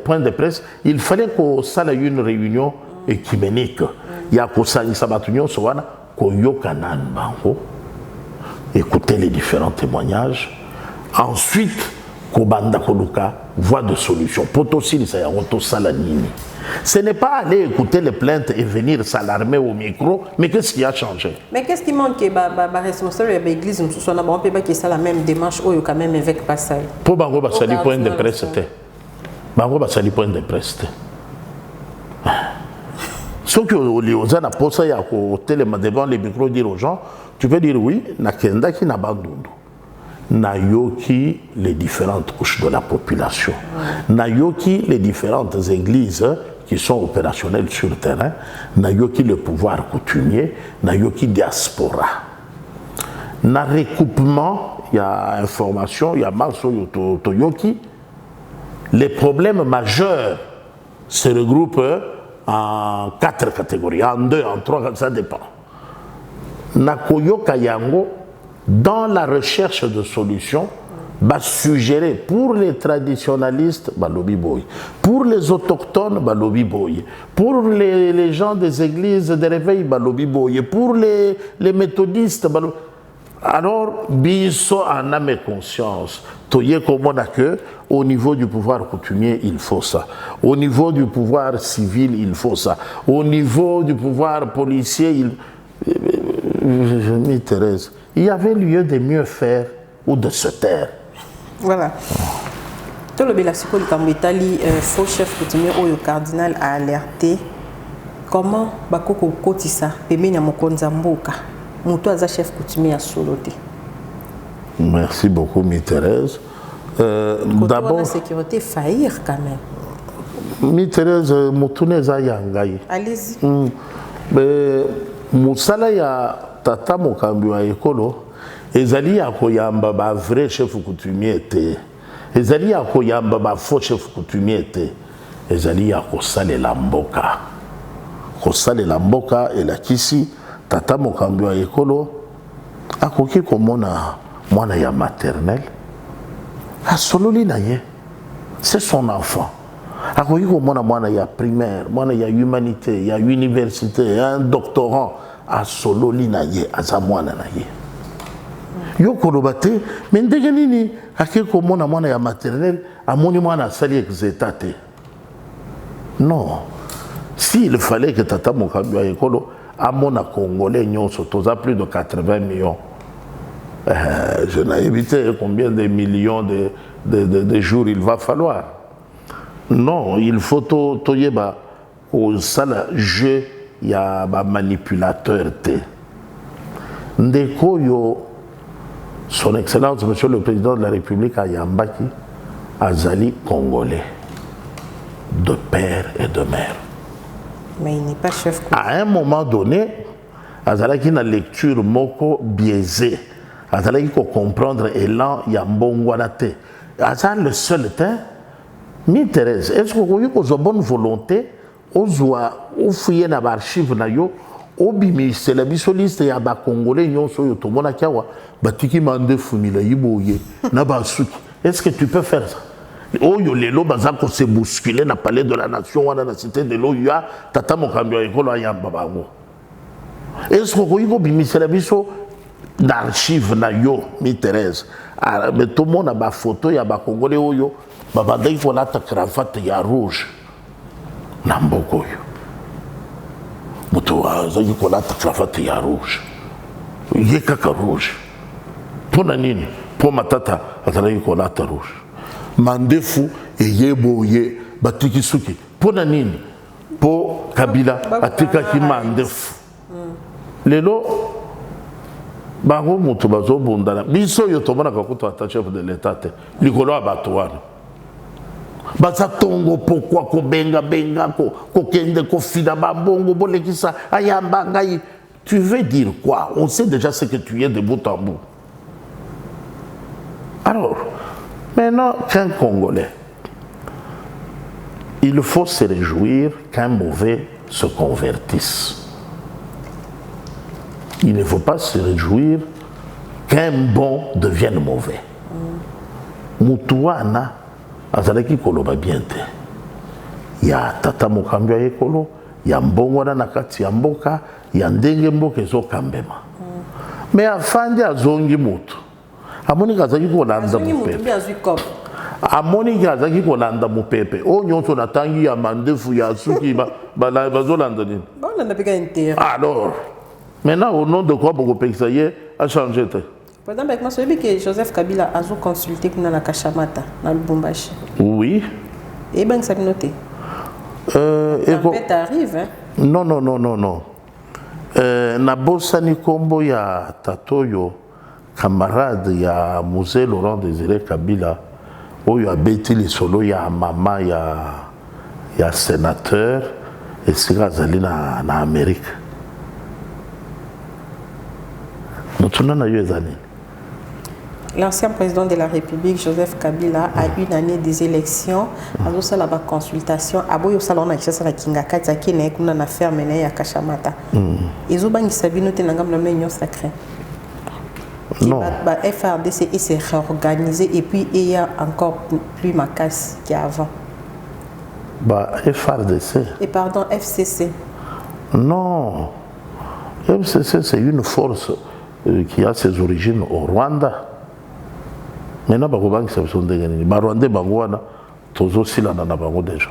point de presse, il fallait qu'on ait une réunion écuménique. Il y a qu'on ait écouter les différents témoignages. Ensuite, Kobanda Koluka, voie de solution. Ce n'est pas aller écouter les plaintes et venir s'alarmer au micro, mais qu'est-ce qui a changé?
Mais qu'est-ce qui manque que les responsables de l'église ne soient pas la même démarche ou quand même avec passage?
Pour Bango Basali, point de presse. Bango Basali, point de presse. Ce que les gens ont devant les micros dire aux gens, tu peux dire oui, nakenda ki na bandundu. Nayoki les différentes couches de la population. Nayoki les différentes églises qui sont opérationnelles sur le terrain. Nayoki le pouvoir coutumier. Nayoki diaspora. Na recoupement, il y a information, il y a Marso Toyoki. Les problèmes majeurs se regroupent en 4 catégories, en 2, en 3, ça dépend. Nakoyo Kayango, dans la recherche de solutions, va suggérer pour les traditionalistes, lobby boy, pour les autochtones, lobby boy, pour les gens des églises de réveil, lobby boy, pour les méthodistes, alors, biso en âme et conscience, toye comme on a que, au niveau du pouvoir coutumier, il faut ça. Au niveau du pouvoir civil, il faut ça. Au niveau du pouvoir policier, Thérèse, il y avait lieu de mieux faire ou de se taire.
Voilà. Tout le Bélassiko de Italie, faux chef coutumier ou le cardinal a alerté comment Bakoko Kotissa, Pemena Mokonzamboka, Moutoaza chef coutumier à Soloté.
Merci beaucoup, Thérèse. D'abord,
la sécurité faillir quand même.
Thérèse, Moutouneza Yangaï.
Allez-y.
Moussala ya tata mokambi wa ekolo ezali ya koyamba ba vrai chef coutumier te ezali ya koyamba ba faux chef coutumier te ezali ya kosalela mboka elakisi tata mokambi wa ekolo akoki komona mwana ya maternelle asololi na ye c'est son enfant. Akoki komona mwana ya primaire, mwana ya humanité, ya université, un doctorant a sololi na ye, aza mwana na ye. Yo koloba te, mais ndenge nini akeki komona mwana ya maternelle, amoni mwana asali exeta te. Non. S'il fallait que tata mokambi wa ekolo amona congolais nyonso, toza plus de 80 millions. Je n'ai évité combien de millions de jours il va falloir. Non, il faut toyeba au sala jeu ya ba manipulateur te. Ndeko yo son excellence monsieur le président de la République Ayambaki azali congolais de père et de mère.
Mais il n'est pas chef.
À un moment donné, azalaki na lecture moko biaisée. azalaki comprendre élan ya mbongo wana te aza le seul te mi Thérèse est-ce que okoki kozwa bonne volonté ozwa ofuye na baarchive na yo obimisela biso liste ya bakongolais nyonso oyo tomonaki awa batiki mandefu milai boye na basuki est-ce que tu peux faire ça oyo lelo baza kose bousculer na palais de la nation wana na cité de l'OUA tata mokambi ya ekolo ayamba bango est-ce que okoki kobimisela biso d'archive na yo mi Thérèse mais tout le monde a ba photo ya ba congolais oyo babandaki kolata cravate ya rouge na mboko oyo moto azaki kolata cravate ya rouge ye kaka rouge mpona nini mpo matata azalaki kolata rouge mandefu eye boye batiki suki mpona nini mpo Kabila atikaki mandefu lelo bango moto bazobundana biso oyo tomonaka kutu ata chef de l'état te likolo ya bato wana baza tongo pokwa kobenga kokende kofina bambongo bolekisa ayamba ngai tu veux dire quoi on sait déjà ce que tu es de bout en bout alors maintenant qu'un Congolais il faut se réjouir qu'un mauvais se convertisse. Il ne faut pas se réjouir qu'un bon devienne mauvais. Mutuana, azalaki koloba bien te. Ya tata mokambi ya ekolo, ya mbongo na kati ya mboka, ya ndenge mboka ezokambema. Mais afandi azongi mutu. Amoni kazaki kolanda mupepe. Amoni kazaki kolanda mupepe. O nyonso na tangi ya mandefu ya suki bazolanda nini? Alors maintenant, au nom de quoi beaucoup de a changé?
Par exemple, moi, je sais que Joseph Kabila a consulté dans la Kachamata, dans le Lubumbashi.
Oui.
Et bien, ça a noté. Ça arrive, hein?
Non. Nabosani Kombo ya Tatoyo, camarade ya Musée Laurent Désiré Kabila, où il y a Betty les solo, il y a maman, il y a sénateur, et c'est Gazali en Amérique.
L'ancien président de la République, Joseph Kabila, a une année des élections. Alors, ça, la consultation. Aboyo salon na kisa na kingaka taki na kuna na ferme na ya Kachamata. Ils ont bangi sabino te nangam na union sacrée.
Non.
Ba FRDC s'est réorganisé et puis il y a encore plus macasse qu'avant.
Bah FRDC.
Et pardon, FCC.
Non. FCC c'est une force qui a ses origines au Rwanda. Maintenant, Bakobangi, c'est besoin de gagner. Les Rwandais, Bangouana, tous aussi là, dans la Bango déjà.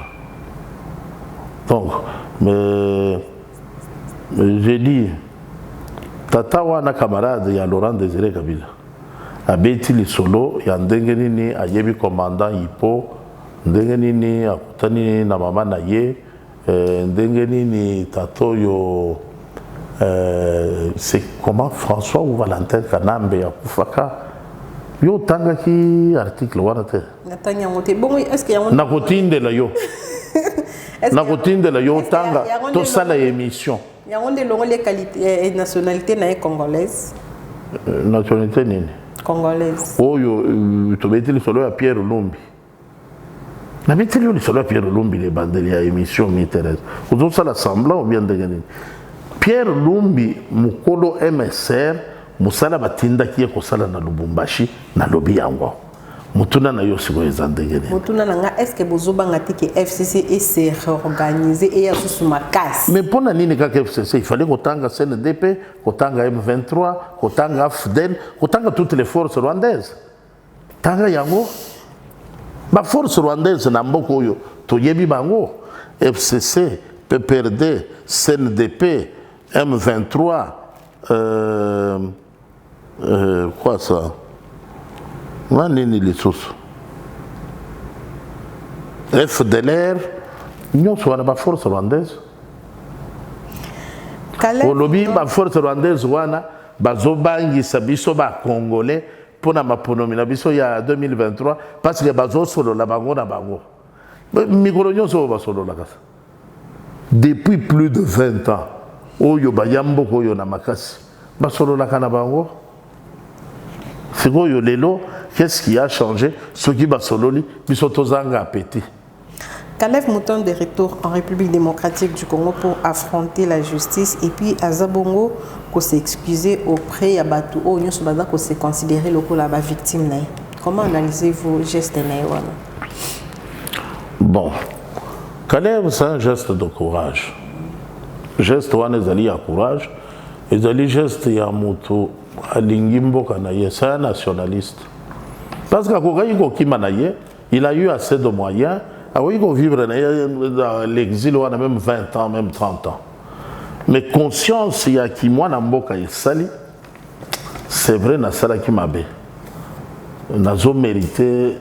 Donc, mais j'ai dit, Tata Wana camarade, il y a Laurent Désiré Kabila. A Betty Lisolo, il y a Ndengenini, a Yebi commandant Hippo, Ndengenini, a Kutani, na maman Naye, Ndengenini, Tatoyo. C'est comment François ou Valentin Kanambe ya kufaka yo tanga ki article wana te
natanya mote bon est-ce qu'il y a
na kotindela yo na kotindela yo tanga to sala émission
ya onde longo les qualités nationalité na congolaise
nationalité nini
congolaise
oyo to betili solo ya Pierre Lumbi na betili solo ya Pierre Lumbi les bandeli ya émission mi Thérèse ozo sala semblant ou bien de gagner Pierre Lumbi mukolo MSR musala batinda kiye kosala na Lubumbashi na lobi yango mutuna na yo siko ezandegene
mutuna nga est-ce que bozoba ngati que FCC et s'est réorganisé et a sous ma casse
mais pona nini ka FCC il fallait kotanga CNDP kotanga M23 kotanga FDN kotanga toutes les forces rwandaises tanga yango ba force rwandaise na mboko yo toyebi bango FCC PPRD CNDP M23, quoi ça? Manini les sources. FDLR, nous sommes la force rwandaise. Au lobby, la force rwandaise, wana, bazobangi sabiso ba congolais pour na maponomi na biso ya 2023 parce que bazo solo la bango na bango. Mikolo so ba solo la kasa. Depuis plus de 20 ans. Oyo bayambo koyo na makasi basolo la kana bango C'est quoi Lelo? Qu'est-ce qui a changé? Ce qui va sololi, bisotozanga appétit.
Kalev Mouton de retour en République démocratique du Congo pour affronter la justice et puis Azabongo qu'on s'est excusé auprès de Batou ou Nyon Soubada qu'on s'est considéré le coup la victime. Comment analysez-vous le geste de Naïwana?
Bon, Kalev c'est un geste de courage. Geste wana ezali ya courage, ezali geste ya moto alingi mboka na ye, c'est un nationaliste. Parce qu'akokai kokima na ye, il a eu assez de moyens. Il faut vivre dans l'exil, on a même 20 ans, même 30 ans. Mais conscience, il y a qui moi dans mboka sali, c'est vrai, na sala qui m'a bé. Nazo mérité,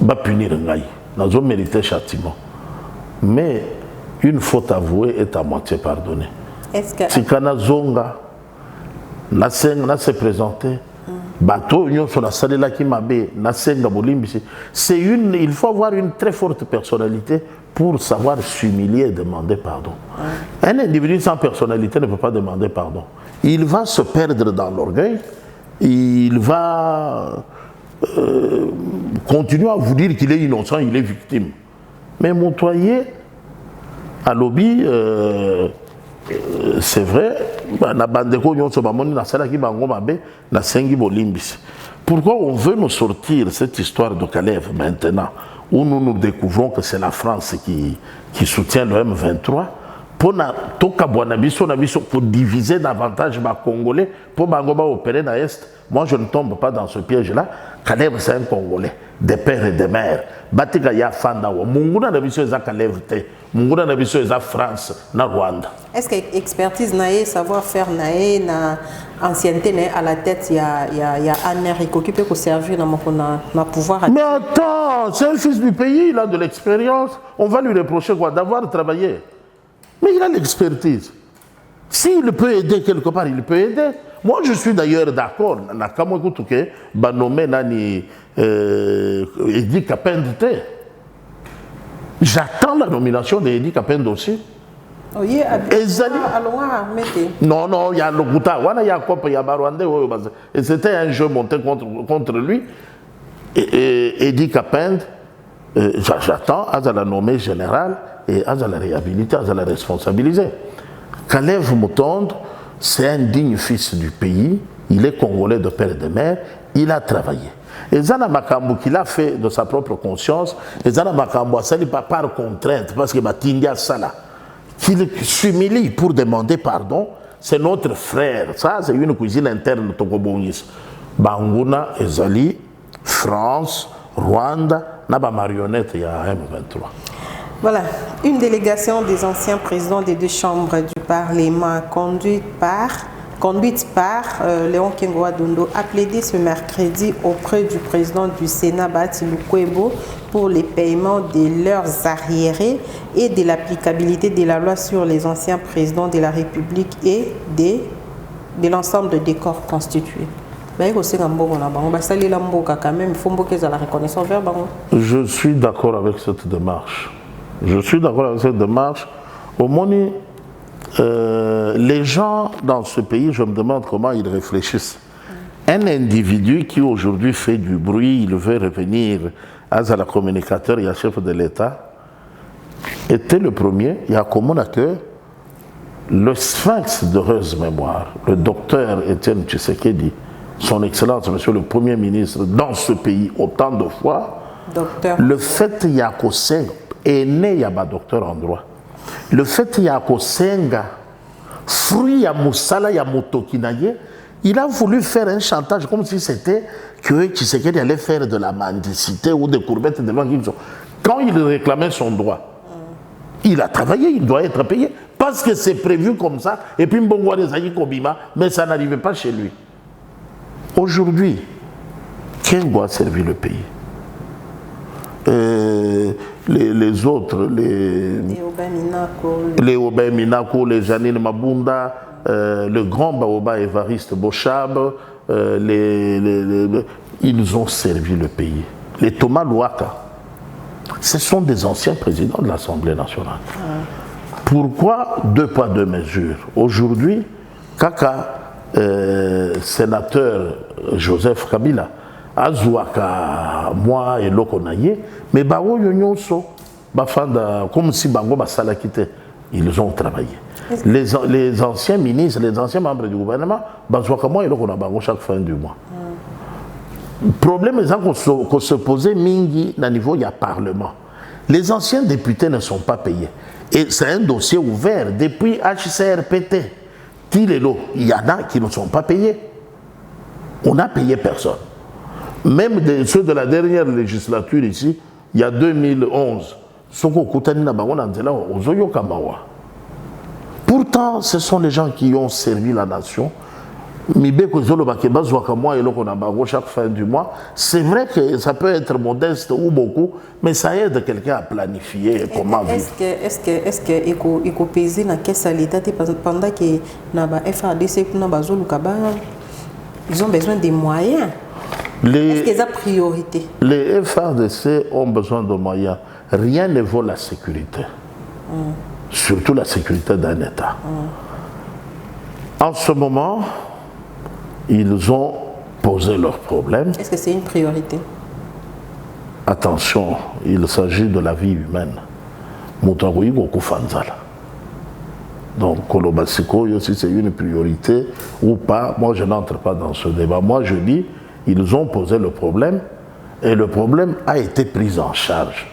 pas punir ngai, nazo mérité châtiment. Mais une faute avouée est à moitié pardonnée. Est-ce que si kana zonga, na se présenter. Bateau, c'est il faut avoir une très forte personnalité pour savoir s'humilier et demander pardon. Un individu sans personnalité ne peut pas demander pardon. Il va se perdre dans l'orgueil, il va continuer à vous dire qu'il est innocent, il est victime. Mais montoyer à lobby, c'est vrai, pourquoi on veut nous sortir cette histoire de Kalev maintenant, où nous découvrons que c'est la France qui soutient le M23, pour diviser davantage les Congolais, pour opérer dans l'Est? Moi je ne tombe pas dans ce piège-là. Kalev c'est un Congolais, des pères et des mères. Batika ya fanda wa munguna na biso eza Kalev te. Munguna na biso eza France na Rwanda.
Est-ce que expertise nae, savoir-faire nae, na ancienneté nae à la tête, il y a un air qui peut servir dans pouvoir.
Mais attends, c'est un fils du pays, il a de l'expérience. On va lui reprocher quoi? D'avoir travaillé. Mais il a l'expertise. S'il peut aider quelque part, il peut aider. Moi, je suis d'ailleurs d'accord. Edi Kapende. J'attends la nomination d'Edi Kapende aussi.
Oui,
non, il y a le Gouta. Et c'était un jeu monté contre lui. Edi Kapende, j'attends à la nommer générale et à la réhabiliter, à la responsabiliser. Kalev Moutonde, c'est un digne fils du pays, il est congolais de père et de mère, il a travaillé. Et Zana Makambo qu'il a fait de sa propre conscience, et Zana Makambo ça n'est pas par contrainte, parce que Batindia Sala, qu'il s'humilie pour demander pardon, c'est notre frère. Ça, c'est une cuisine interne de Togobongis. Banguna, Ezali, France, Rwanda, Naba marionnette, il y a M23.
Voilà, une délégation des anciens présidents des deux chambres du Parlement conduite par Léon Kengoa Dondo a plaidé ce mercredi auprès du président du Sénat Bati Lukwebo pour les paiements de leurs arriérés et de l'applicabilité de la loi sur les anciens présidents de la République et de l'ensemble des corps constitués.
Je suis d'accord avec cette démarche. Au moins, les gens dans ce pays, je me demande comment ils réfléchissent. Un individu qui aujourd'hui fait du bruit, il veut revenir à la communicateur et à chef de l'État, était le premier, il y a comme que le sphinx d'heureuse mémoire, le docteur Étienne Tshisekedi, son Excellence, Monsieur le Premier ministre, dans ce pays autant de fois, le fait qu'il y a est né, il y a un docteur en droit. Le fait qu'il y a Kosenga, fruit à Moussala, il y a Motokinaye, il a voulu faire un chantage comme si c'était que Tshisekedi allait faire de la mendicité ou des courbettes devant Gibson. Quand il réclamait son droit, il a travaillé, il doit être payé. Parce que c'est prévu comme ça, et puis Mbongwa Rezaï Kobima, mais ça n'arrivait pas chez lui. Aujourd'hui, qui doit servir le pays? Les autres, les Aubin Minako, les Janine Mabunda, le grand Baoba Évariste Bochab, ils ont servi le pays. Les Thomas Louaka, ce sont des anciens présidents de l'Assemblée nationale. Pourquoi deux poids, deux mesures? Aujourd'hui, Kaka, sénateur Joseph Kabila azwaka moi et lokonaye mais baoyo nyonso bafanda comme si bango basala kité ils ont travaillé les anciens ministres les anciens membres du gouvernement bazwaka moi et lokona bango chaque fin du mois. Problème qu'on se posait mingi na niveau du parlement. Les anciens députés ne sont pas payés et c'est un dossier ouvert depuis HCRPT. Il y en a qui ne sont pas payés. On n'a payé personne. Même ceux de la dernière législature ici, il y a 2011, pourtant, ce sont les gens qui ont servi la nation. Chaque fin du mois, c'est vrai que ça peut être modeste ou beaucoup, mais ça aide quelqu'un à planifier comment vivre.
Est-ce que il faut peser dans quelle l'État pendant que na FARDC ils ont besoin des moyens? Est-ce qu'ils ont priorité?
Les FARDC ont besoin de moyens. Rien ne vaut la sécurité. Surtout la sécurité d'un État. En ce moment, ils ont posé leurs problèmes.
Est-ce que c'est une priorité?
Attention, il s'agit de la vie humaine. Donc, Kolobasiko, si c'est une priorité ou pas, moi je n'entre pas dans ce débat. Moi je dis, ils ont posé le problème et le problème a été pris en charge.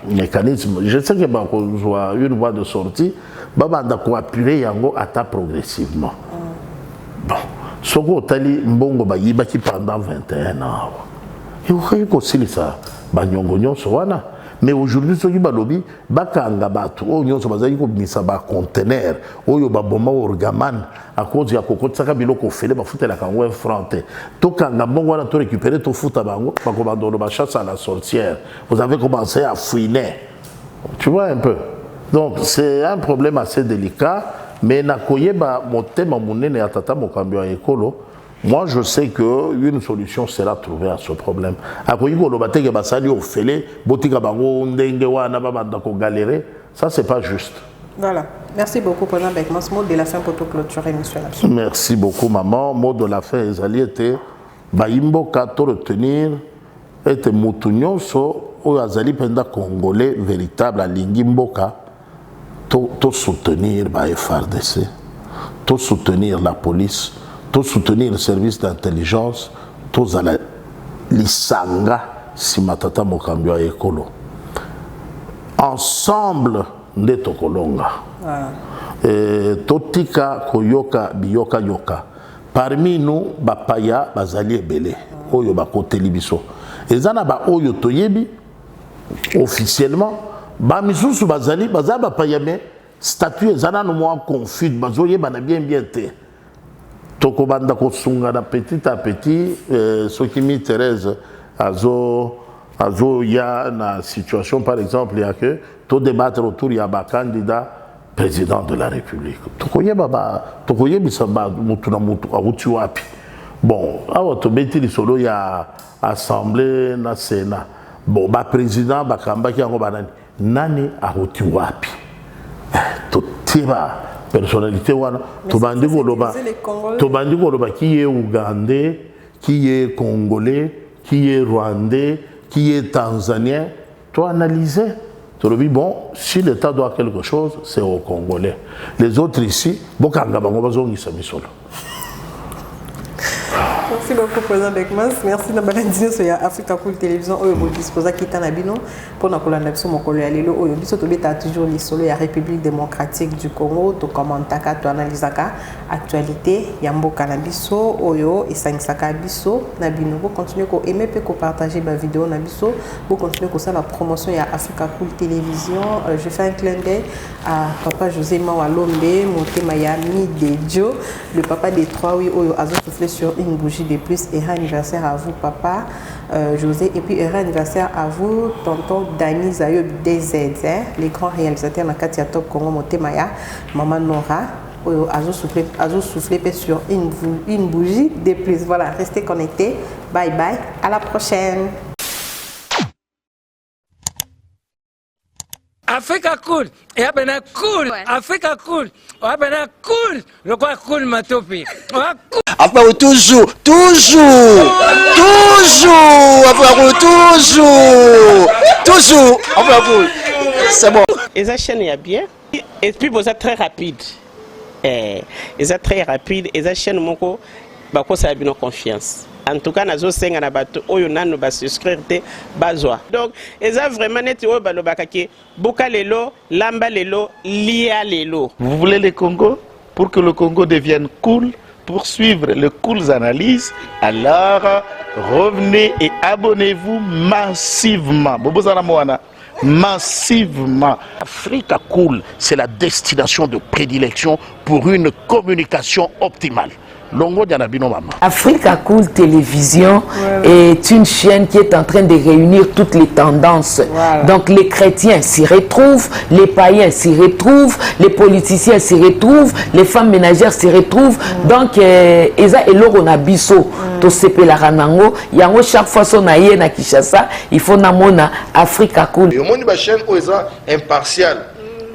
Mécanisme, je sais que une voie de sortie, il appuyer yango ata progressivement. Bon, Soko Tali Mbongo Bayibaki pendant 21 ans. Et vous voyez que ça, mais aujourd'hui, ce qui est lobby, bakanga batu, on bazali ko misa ba conteneur, oyo ba bomba orgaman, à cause ya kokot saka biloko fele ba futela kango enfronté. To kanga bongo na to récupérer to futa bango, ba ko bandolo ba chasse à la sorcière. Vous avez commencé à fouiner. Tu vois un peu. Donc c'est un problème assez délicat, mais na koyeba motema munene ya tata mokambio ya ekolo. Moi, je sais qu'une solution sera trouvée à ce problème. Ça, c'est pas juste.
Voilà. Merci beaucoup, Président Beckman. Mot de la fin pour tout clôturer, monsieur.
Merci beaucoup, maman. Mot de la fin, Ezali était Baimbo Kato retenir était Moutounion, so, ou Azali Penda Congolais véritable à Lingimboka, to soutenir FARDC, to soutenir la police. Tout soutenir le service d'intelligence, tous à l'Isanga, si matata mokambio ekolo. Ensemble, de tokolonga. Totika koyoka biyoka yoka. Parmi nous, bapaya bazali ebele. Oyo bakote libiso. Ezana ba oyo toyebi, officiellement, ba misusu bazali bapaya me statut ezana no moi confus, bazoye bana bien te. Tokobanda kosunga na petit à petit, ce qui m'y Thérèse azo ya na situation par exemple il y a que tout débattre autour il y a ba candidat président de la République. Tokoye bisaba mutu na mutu awuti wapi. Bon, awa to beti lisolo ya assemblée na Sénat. Bon, ba président ba kambaki yango banani nani awuti wapi. To tiba personnalité wana tobandi koloba qui est ougandais, qui est congolais, qui est rwandais, qui est tanzanien, tu analyser. Tu dis bon, si l'État doit quelque chose, c'est aux Congolais. Les autres ici, bokanga bango bazongisa misolo.
Merci beaucoup, Président Beckman. Merci de balandine sur Africa Cool Télévision. Vous disposez qui est Nabino pour nous collaborer sur mon collègue Lelo. Vous avez toujours les solos la République démocratique du Congo. Tu commentes, tu analyses l'actualité. Yambo Canabiso, Oyo et Sangsaka Biso. Nabino, vous continuez à aimer et à partager ma vidéo Nabiso. Vous continuez à faire la promotion à Africa Cool Télévision. Je fais un clin d'œil à Papa José Mawalombe, Monté Miami Dejo, le papa des trois, oui, Oyo Azo soufflé sur une bougie de plus. Heureux anniversaire à vous, papa José, et puis heureux anniversaire à vous, tonton Dani Zayob DZ, les grands réalisateurs dans Katia Top Congo Motemaya, maman Nora, Azo soufflé sur une bougie de plus. Voilà, restez connectés. Bye bye, à la prochaine.
Africa cool. Et abena cool. Africa cool. Abena cool. Le quoi cool matopi.
Après toujours. Après toujours. Après c'est bon.
Et ça chaîne est bien. Et puis vous êtes très rapide. Et ça très rapide. Et ça chaîne mon co. Bah quoi ça a bien confiance. En tout cas, nazo senga na bato oyo nanu ba souscrire te bazwa. Donc, eza vraiment net oyo ba lobakaki boka lelo, lamba lelo, lia lelo.
Vous voulez le Congo? Pour que le Congo devienne cool, pour suivre les cool analyses, alors revenez et abonnez-vous massivement. Bobozana Moana. Massivement. Africa Cool, c'est la destination de prédilection pour une communication optimale. Longo Dianabino Mama.
Africa Cool Télévision est une chaîne qui est en train de réunir toutes les tendances. Voilà. Donc les chrétiens s'y retrouvent, les païens s'y retrouvent, les politiciens s'y retrouvent, les femmes ménagères s'y retrouvent. Donc Eza Eloro na biso to sepela ranango, yango chaque fois son aye na Kinshasa, il faut namona Africa Cool.
Et au monde ba chaîne Eza impartial.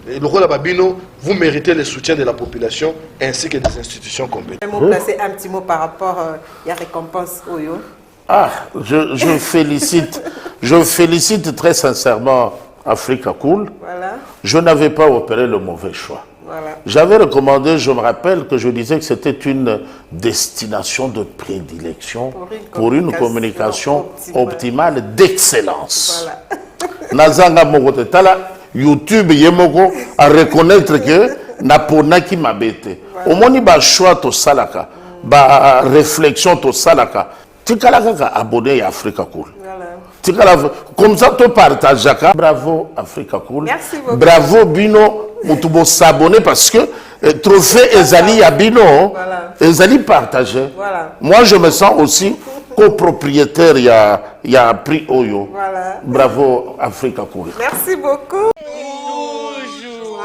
Le rôle Babino, vous méritez le soutien de la population ainsi que des institutions compétentes.
Un mot placé, un petit mot par rapport à la récompense Oyo.
Ah, je félicite très sincèrement Africa Cool.
Voilà.
Je n'avais pas opéré le mauvais choix.
Voilà.
J'avais recommandé, je me rappelle que je disais que c'était une destination de prédilection pour une communication optimale d'excellence. Voilà. Nazanga Mogote Tala. YouTube yemoko à reconnaître que napona qui m'a bêté. Au moni ba choix to salaka, ba réflexion to salaka. Tikala kaka abonné à Africa Cool. Tikala comme ça to partage ka. Bravo Africa Cool.
Merci beaucoup.
Bravo Bino mutubo s'abonner parce que trophée Ezali ya Bino, Ezali partagé. Voilà. Moi je me sens aussi copropriétaire, il y a prix Oyo. Voilà. Bravo Africa Cool.
Merci beaucoup.
Toujours.